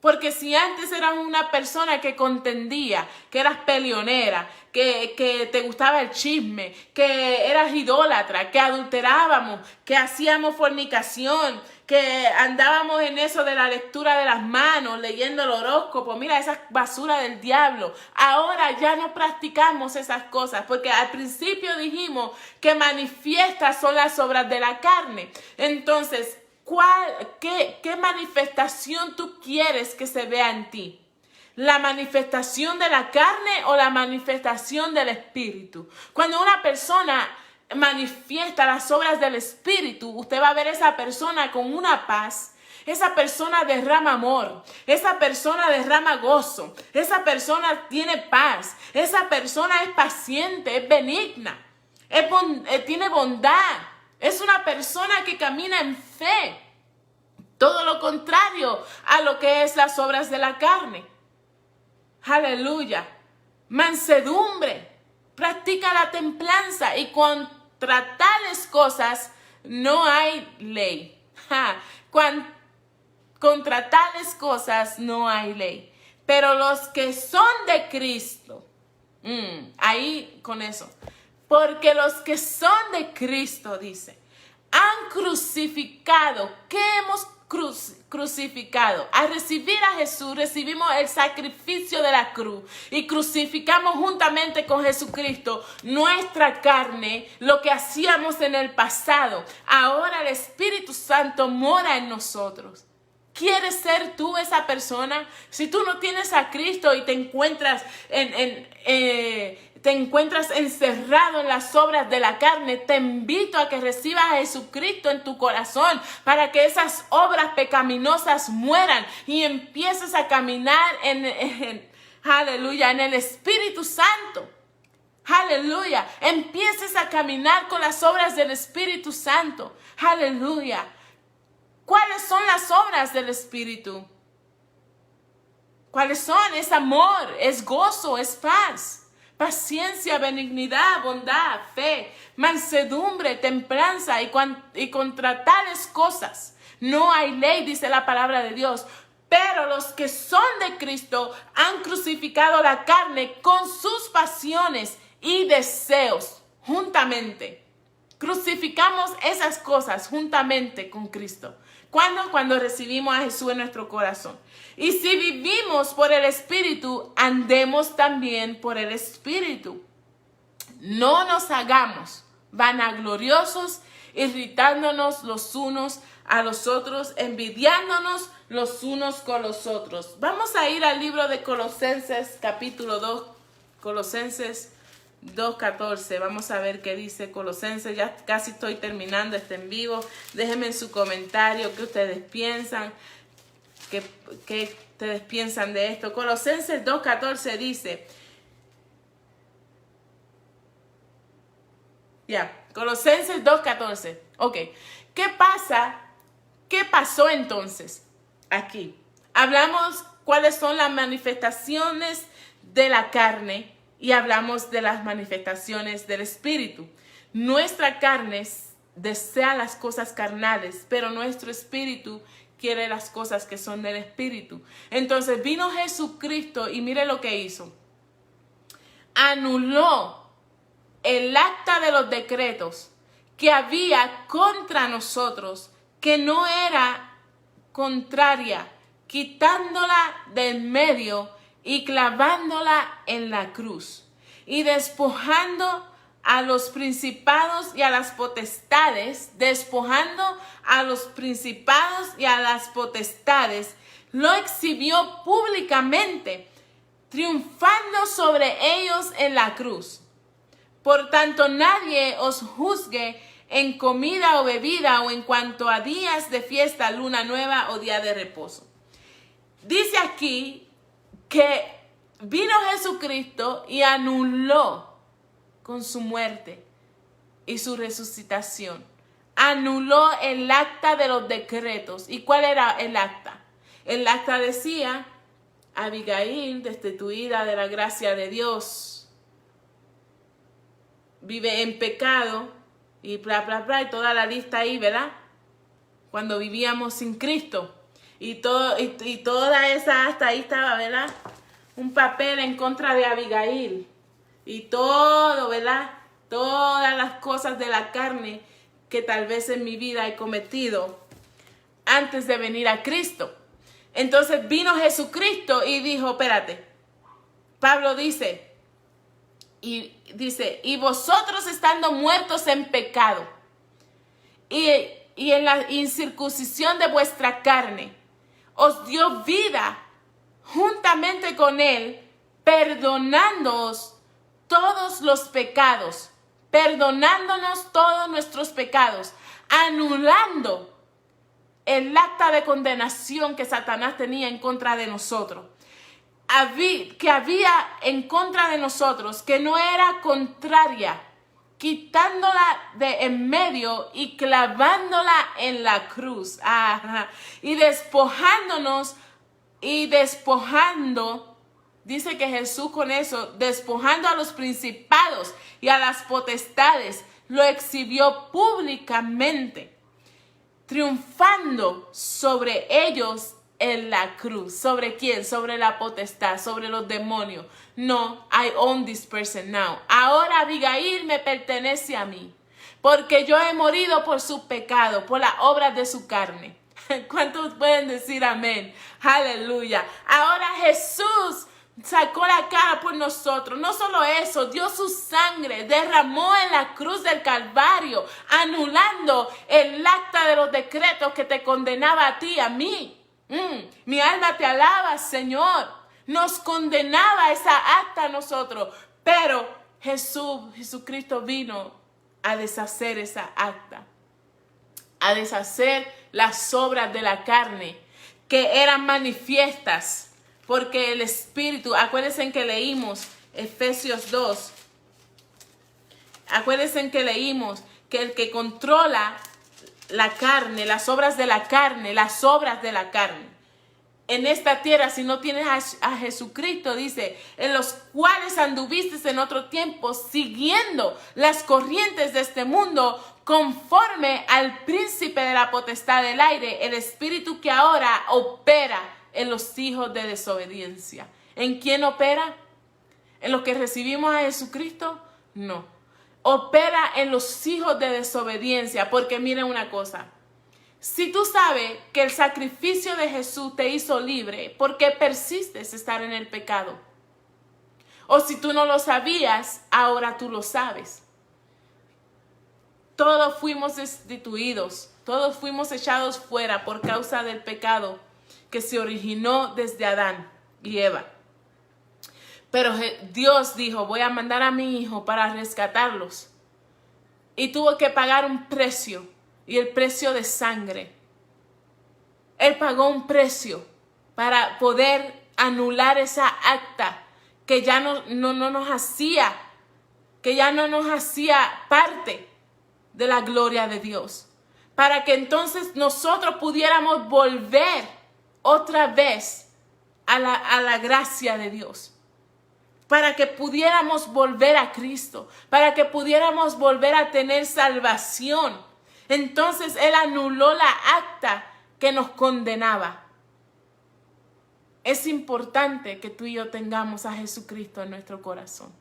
Speaker 1: Porque si antes eras una persona que contendía, que eras peleonera, que te gustaba el chisme, que eras idólatra, que adulterábamos, que hacíamos fornicación, que andábamos en eso de la lectura de las manos, leyendo el horóscopo, mira esa basura del diablo. Ahora ya no practicamos esas cosas, porque al principio dijimos que manifiestas son las obras de la carne. Entonces, ¿qué manifestación tú quieres que se vea en ti? ¿La manifestación de la carne o la manifestación del Espíritu? Cuando una persona manifiesta las obras del Espíritu, usted va a ver esa persona con una paz Esa persona derrama amor, esa persona derrama gozo, esa persona tiene paz, esa persona es paciente, es benigna, tiene bondad, es una persona que camina en fe. Todo lo contrario a lo que es las obras de la carne. Aleluya. Mansedumbre. Practica la templanza y contra tales cosas no hay ley. Contra tales cosas no hay ley. Pero los que son de Cristo, ahí con eso. Porque los que son de Cristo, dice, han crucificado. ¿Qué hemos crucificado? Al recibir a Jesús, recibimos el sacrificio de la cruz y crucificamos juntamente con Jesucristo nuestra carne, lo que hacíamos en el pasado. Ahora el Espíritu Santo mora en nosotros. ¿Quieres ser tú esa persona? Si tú no tienes a Cristo y te encuentras encerrado en las obras de la carne, te invito a que recibas a Jesucristo en tu corazón para que esas obras pecaminosas mueran y empieces a caminar aleluya, en el Espíritu Santo. Aleluya. Empieces a caminar con las obras del Espíritu Santo. Aleluya. ¿Cuáles son las obras del Espíritu? ¿Cuáles son? Es amor, es gozo, es paz, paciencia, benignidad, bondad, fe, mansedumbre, templanza y contra tales cosas no hay ley, dice la palabra de Dios. Pero los que son de Cristo han crucificado la carne con sus pasiones y deseos juntamente. Crucificamos esas cosas juntamente con Cristo. ¿Cuándo? Cuando recibimos a Jesús en nuestro corazón. Y si vivimos por el Espíritu, andemos también por el Espíritu. No nos hagamos vanagloriosos, irritándonos los unos a los otros, envidiándonos los unos con los otros. Vamos a ir al libro de Colosenses, capítulo 2, Colosenses 2:14. Vamos a ver qué dice Colosenses. Ya casi estoy terminando este en vivo. Déjenme en su comentario qué ustedes piensan. ¿Qué ustedes piensan de esto? Colosenses 2:14 dice. Colosenses 2:14. Ok. ¿Qué pasa? ¿Qué pasó entonces? Aquí. Hablamos cuáles son las manifestaciones de la carne. Y hablamos de las manifestaciones del Espíritu. Nuestra carne desea las cosas carnales, pero nuestro Espíritu quiere las cosas que son del Espíritu. Entonces vino Jesucristo y mire lo que hizo. Anuló el acta de los decretos que había contra nosotros, que no era contraria, quitándola del medio y clavándola en la cruz, y despojando a los principados y a las potestades, lo exhibió públicamente, triunfando sobre ellos en la cruz. Por tanto, nadie os juzgue en comida o bebida o en cuanto a días de fiesta, luna nueva o día de reposo. Dice aquí que vino Jesucristo y anuló con su muerte y su resucitación. Anuló el acta de los decretos. ¿Y cuál era el acta? El acta decía, Abigail, destituida de la gracia de Dios, vive en pecado y bla, bla, bla, y toda la lista ahí, ¿verdad? Cuando vivíamos sin Cristo. Y toda esa hasta ahí estaba, ¿verdad? Un papel en contra de Abigail. Y todo, ¿verdad? Todas las cosas de la carne que tal vez en mi vida he cometido antes de venir a Cristo. Entonces vino Jesucristo y dijo, espérate. Pablo dice, y vosotros estando muertos en pecado y en la incircuncisión de vuestra carne, os dio vida juntamente con él, perdonándonos todos los pecados, perdonándonos todos nuestros pecados, anulando el acta de condenación que Satanás tenía en contra de nosotros. Que había en contra de nosotros, que no era contraria, quitándola de en medio y clavándola en la cruz. Y despojándonos y despojando, dice que Jesús con eso, despojando a los principados y a las potestades, lo exhibió públicamente, triunfando sobre ellos en la cruz. ¿Sobre quién? Sobre la potestad, sobre los demonios. No, I own this person now. Ahora Abigail me pertenece a mí, porque yo he morido por su pecado, por las obras de su carne. ¿Cuántos pueden decir amén? Aleluya. Ahora Jesús sacó la cara por nosotros. No solo eso, dio su sangre, derramó en la cruz del Calvario, anulando el acta de los decretos que te condenaba a ti, a mí. Mi alma te alaba, Señor. Nos condenaba esa acta a nosotros, pero Jesucristo vino a deshacer esa acta, a deshacer las obras de la carne que eran manifiestas, porque el Espíritu, acuérdense que leímos Efesios 2, acuérdense que leímos que el que controla la carne, las obras de la carne, en esta tierra, si no tienes a Jesucristo, dice, en los cuales anduviste en otro tiempo, siguiendo las corrientes de este mundo, conforme al príncipe de la potestad del aire, el espíritu que ahora opera en los hijos de desobediencia. ¿En quién opera? ¿En los que recibimos a Jesucristo? No. Opera en los hijos de desobediencia, porque miren una cosa. Si tú sabes que el sacrificio de Jesús te hizo libre, ¿por qué persistes estar en el pecado? O si tú no lo sabías, ahora tú lo sabes. Todos fuimos destituidos, todos fuimos echados fuera por causa del pecado que se originó desde Adán y Eva. Pero Dios dijo, voy a mandar a mi hijo para rescatarlos. Y tuvo que pagar un precio, y el precio de sangre. Él pagó un precio para poder anular esa acta que ya no nos hacía, que ya no nos hacía parte de la gloria de Dios. Para que entonces nosotros pudiéramos volver otra vez a la gracia de Dios. Para que pudiéramos volver a Cristo, para que pudiéramos volver a tener salvación. Entonces Él anuló la acta que nos condenaba. Es importante que tú y yo tengamos a Jesucristo en nuestro corazón.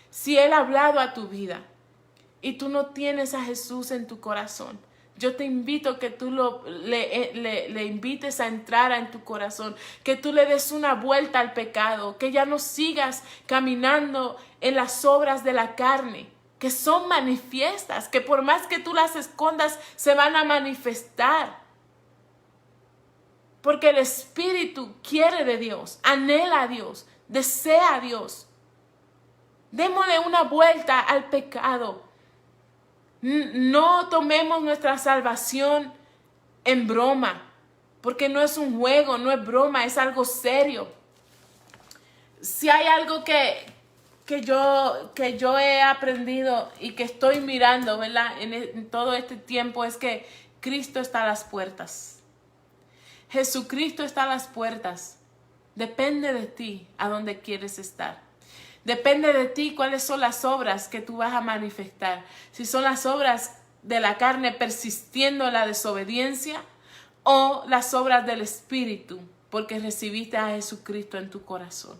Speaker 1: Si Él ha hablado a tu vida y tú no tienes a Jesús en tu corazón, yo te invito que tú le invites a entrar en tu corazón, que tú le des una vuelta al pecado, que ya no sigas caminando en las obras de la carne, que son manifiestas, que por más que tú las escondas, se van a manifestar. Porque el Espíritu quiere de Dios, anhela a Dios, desea a Dios. Démosle una vuelta al pecado. No tomemos nuestra salvación en broma, porque no es un juego, no es broma, es algo serio. Si hay algo que yo he aprendido y que estoy mirando, ¿verdad? En todo este tiempo, es que Cristo está a las puertas. Jesucristo está a las puertas. Depende de ti a dónde quieres estar. Depende de ti cuáles son las obras que tú vas a manifestar. Si son las obras de la carne persistiendo en la desobediencia, o las obras del Espíritu, porque recibiste a Jesucristo en tu corazón.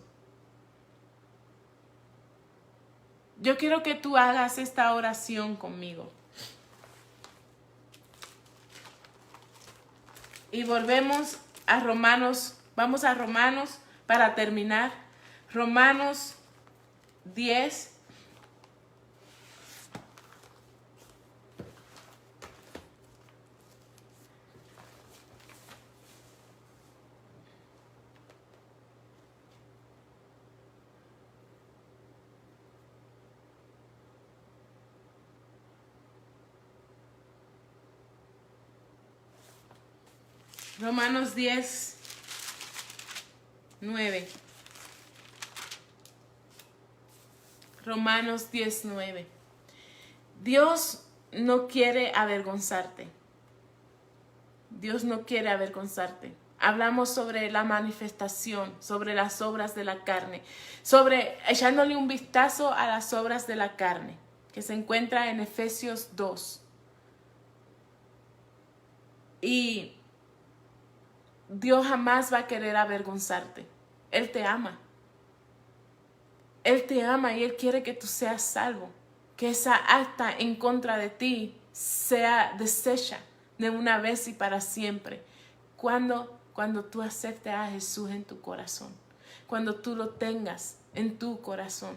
Speaker 1: Yo quiero que tú hagas esta oración conmigo. Y volvemos a Romanos. Vamos a Romanos para terminar. Romanos 10. Romanos 10, 9. Romanos 10, 9. Dios no quiere avergonzarte. Dios no quiere avergonzarte. Hablamos sobre la manifestación, sobre las obras de la carne, sobre echándole un vistazo a las obras de la carne, que se encuentra en Efesios 2. Y Dios jamás va a querer avergonzarte. Él te ama. Él te ama y Él quiere que tú seas salvo. Que esa acta en contra de ti sea deshecha de una vez y para siempre. Cuando tú aceptes a Jesús en tu corazón. Cuando tú lo tengas en tu corazón.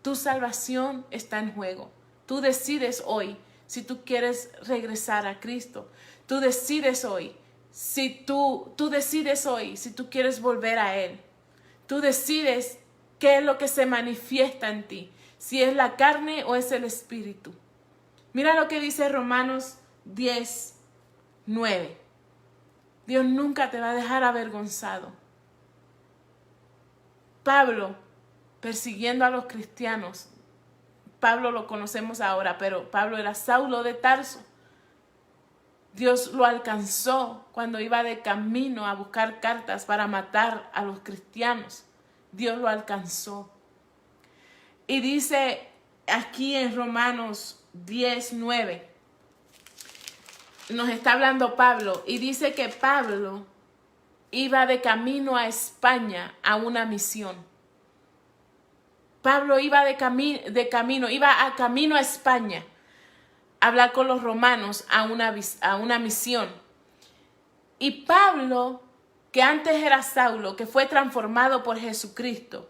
Speaker 1: Tu salvación está en juego. Tú decides hoy si tú quieres regresar a Cristo. Tú decides hoy si tú quieres volver a Él. Tú decides qué es lo que se manifiesta en ti. Si es la carne o es el espíritu. Mira lo que dice Romanos 10, 9. Dios nunca te va a dejar avergonzado. Pablo, persiguiendo a los cristianos. Pablo lo conocemos ahora, pero Pablo era Saulo de Tarso. Dios lo alcanzó cuando iba de camino a buscar cartas para matar a los cristianos. Dios lo alcanzó. Y dice aquí en Romanos 10, 9, nos está hablando Pablo, y dice que Pablo iba de camino a España a una misión. Pablo iba iba a camino a España a hablar con los romanos a una misión. Y Pablo, que antes era Saulo, que fue transformado por Jesucristo,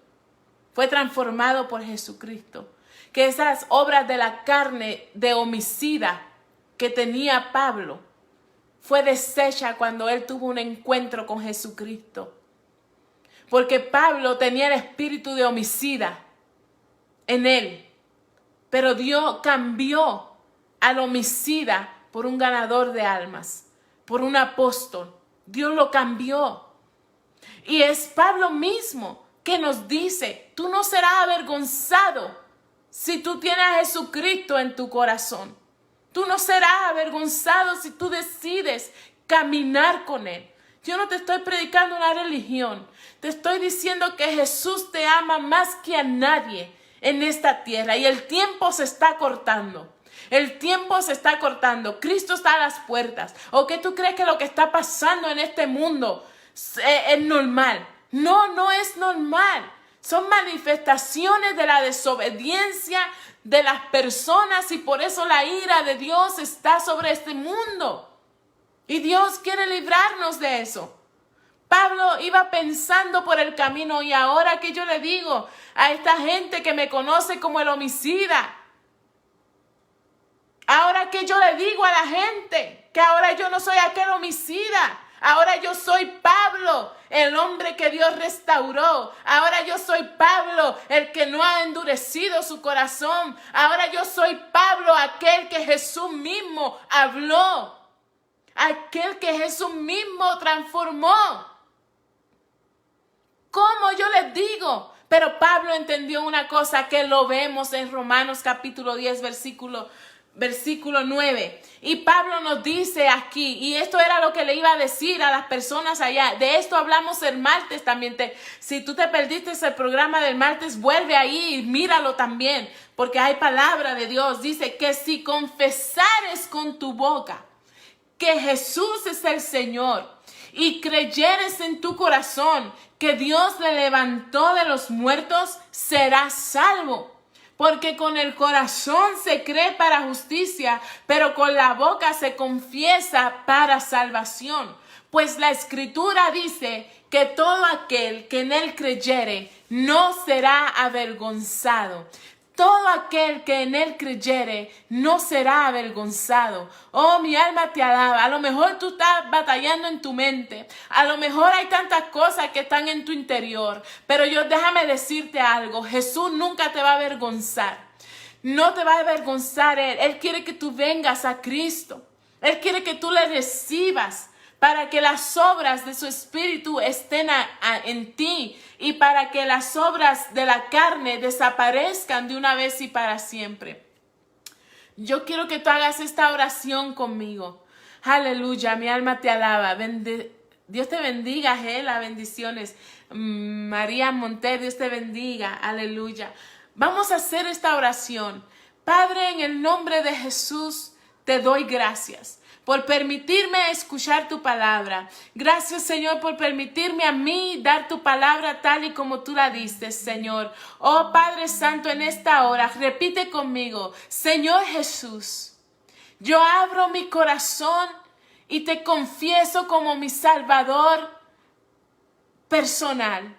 Speaker 1: que esas obras de la carne de homicida que tenía Pablo fue deshecha cuando él tuvo un encuentro con Jesucristo. Porque Pablo tenía el espíritu de homicida en él. Pero Dios cambió al homicida por un ganador de almas, por un apóstol. Dios lo cambió. Y es Pablo mismo que nos dice, tú no serás avergonzado si tú tienes a Jesucristo en tu corazón. Tú no serás avergonzado si tú decides caminar con Él. Yo no te estoy predicando una religión. Te estoy diciendo que Jesús te ama más que a nadie en esta tierra. Y el tiempo se está cortando. El tiempo se está cortando. Cristo está a las puertas. ¿O qué tú crees que lo que está pasando en este mundo es normal? No, no es normal. Son manifestaciones de la desobediencia de las personas y por eso la ira de Dios está sobre este mundo. Y Dios quiere librarnos de eso. Pablo iba pensando por el camino y ahora que yo le digo a esta gente que me conoce como el homicida, ahora que yo le digo a la gente que ahora yo no soy aquel homicida, ahora yo soy Pablo, el hombre que Dios restauró. Ahora yo soy Pablo, el que no ha endurecido su corazón. Ahora yo soy Pablo, aquel que Jesús mismo habló. Aquel que Jesús mismo transformó. ¿Cómo yo les digo? Pero Pablo entendió una cosa que lo vemos en Romanos capítulo 10, versículo 9. Y Pablo nos dice aquí, y esto era lo que le iba a decir a las personas allá. De esto hablamos el martes también. Si tú te perdiste el programa del martes, vuelve ahí y míralo también. Porque hay palabra de Dios. Dice que si confesares con tu boca que Jesús es el Señor y creyeres en tu corazón que Dios le levantó de los muertos, serás salvo. Porque con el corazón se cree para justicia, pero con la boca se confiesa para salvación. Pues la Escritura dice que todo aquel que en él creyere no será avergonzado. Todo aquel que en él creyere no será avergonzado. Oh, mi alma te alaba. A lo mejor tú estás batallando en tu mente. A lo mejor hay tantas cosas que están en tu interior. Pero déjame decirte algo. Jesús nunca te va a avergonzar. No te va a avergonzar Él. Él quiere que tú vengas a Cristo. Él quiere que tú le recibas para que las obras de su espíritu estén en ti y para que las obras de la carne desaparezcan de una vez y para siempre. Yo quiero que tú hagas esta oración conmigo. Aleluya, mi alma te alaba. Dios te bendiga, Gela, bendiciones. María Monte, Dios te bendiga, aleluya. Vamos a hacer esta oración. Padre, en el nombre de Jesús, te doy gracias por permitirme escuchar tu palabra. Gracias, Señor, por permitirme a mí dar tu palabra tal y como tú la diste, Señor. Oh, Padre Santo, en esta hora, repite conmigo, Señor Jesús, yo abro mi corazón y te confieso como mi Salvador personal.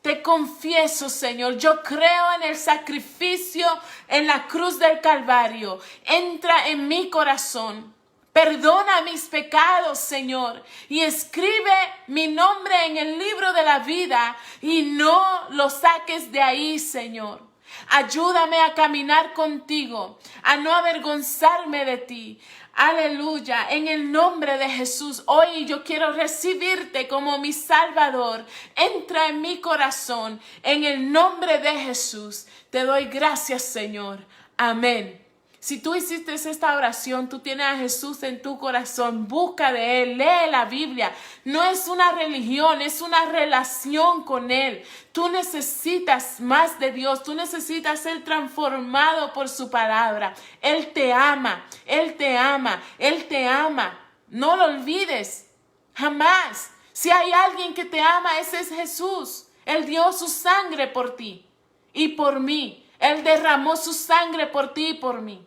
Speaker 1: Te confieso, Señor, yo creo en el sacrificio en la cruz del Calvario. Entra en mi corazón. Perdona mis pecados, Señor, y escribe mi nombre en el libro de la vida y no lo saques de ahí, Señor. Ayúdame a caminar contigo, a no avergonzarme de ti. Aleluya, en el nombre de Jesús, hoy yo quiero recibirte como mi Salvador. Entra en mi corazón, en el nombre de Jesús. Te doy gracias, Señor. Amén. Si tú hiciste esta oración, tú tienes a Jesús en tu corazón, busca de Él, lee la Biblia. No es una religión, es una relación con Él. Tú necesitas más de Dios, tú necesitas ser transformado por su palabra. Él te ama, Él te ama, Él te ama. No lo olvides, jamás. Si hay alguien que te ama, ese es Jesús. Él dio su sangre por ti y por mí. Él derramó su sangre por ti y por mí.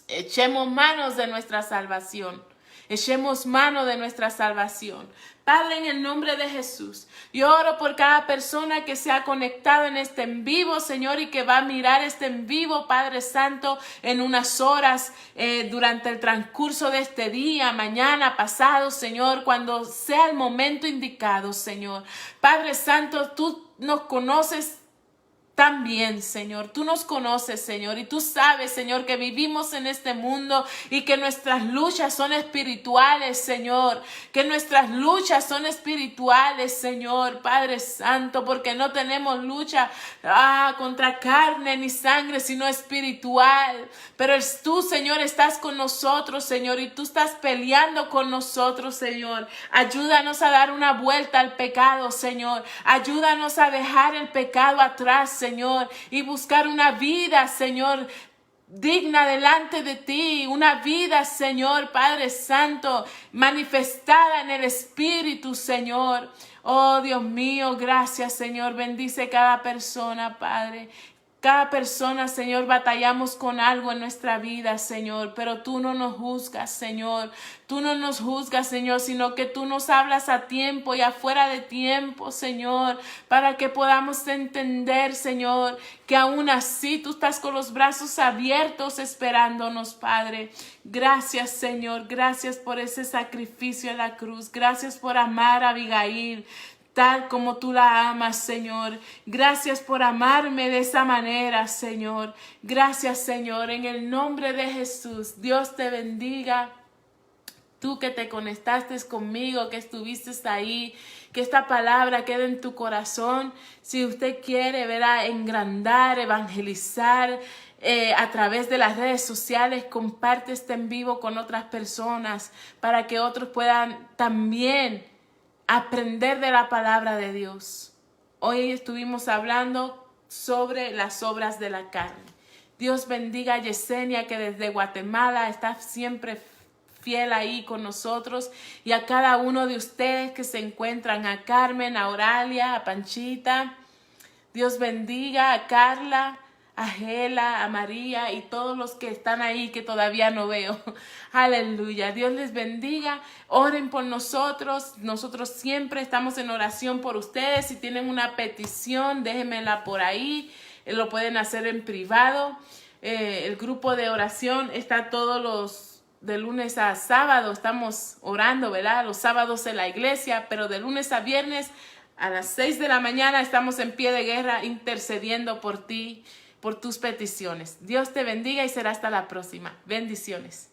Speaker 1: Echemos manos de nuestra salvación. Echemos mano de nuestra salvación. Padre, en el nombre de Jesús, yo oro por cada persona que se ha conectado en este en vivo, Señor, y que va a mirar este en vivo, Padre Santo, en unas horas durante el transcurso de este día, mañana, pasado, Señor, cuando sea el momento indicado, Señor. Padre Santo, tú nos conoces también, Señor, tú nos conoces, Señor, y tú sabes, Señor, que vivimos en este mundo y que nuestras luchas son espirituales, Señor, que nuestras luchas son espirituales, Señor, Padre Santo, porque no tenemos lucha contra carne ni sangre, sino espiritual, pero tú, Señor, estás con nosotros, Señor, y tú estás peleando con nosotros, Señor. Ayúdanos a dar una vuelta al pecado, Señor, ayúdanos a dejar el pecado atrás, Señor, y buscar una vida, Señor, digna delante de ti, una vida, Señor, Padre Santo, manifestada en el Espíritu, Señor. Oh, Dios mío, gracias, Señor, bendice cada persona, Padre. Cada persona, Señor, batallamos con algo en nuestra vida, Señor, pero tú no nos juzgas, Señor. Tú no nos juzgas, Señor, sino que tú nos hablas a tiempo y afuera de tiempo, Señor, para que podamos entender, Señor, que aún así tú estás con los brazos abiertos esperándonos, Padre. Gracias, Señor, gracias por ese sacrificio en la cruz. Gracias por amar a Abigail tal como tú la amas, Señor. Gracias por amarme de esa manera, Señor. Gracias, Señor, en el nombre de Jesús. Dios te bendiga. Tú que te conectaste conmigo, que estuviste ahí, que esta palabra quede en tu corazón. Si usted quiere, verá, engrandar, evangelizar, a través de las redes sociales, comparte este en vivo con otras personas para que otros puedan también aprender de la palabra de Dios. Hoy estuvimos hablando sobre las obras de la carne. Dios bendiga a Yesenia, que desde Guatemala está siempre fiel ahí con nosotros, y a cada uno de ustedes que se encuentran, a Carmen, a Oralia, a Panchita. Dios bendiga a Carla, a Gela, a María y todos los que están ahí que todavía no veo. Aleluya. Dios les bendiga. Oren por nosotros. Nosotros siempre estamos en oración por ustedes. Si tienen una petición, déjenmela por ahí. Lo pueden hacer en privado. El grupo de oración está todos los de lunes a sábado. Estamos orando, ¿verdad? Los sábados en la iglesia, pero de lunes a viernes a las 6 de la mañana estamos en pie de guerra intercediendo por ti, por tus peticiones. Dios te bendiga y será hasta la próxima. Bendiciones.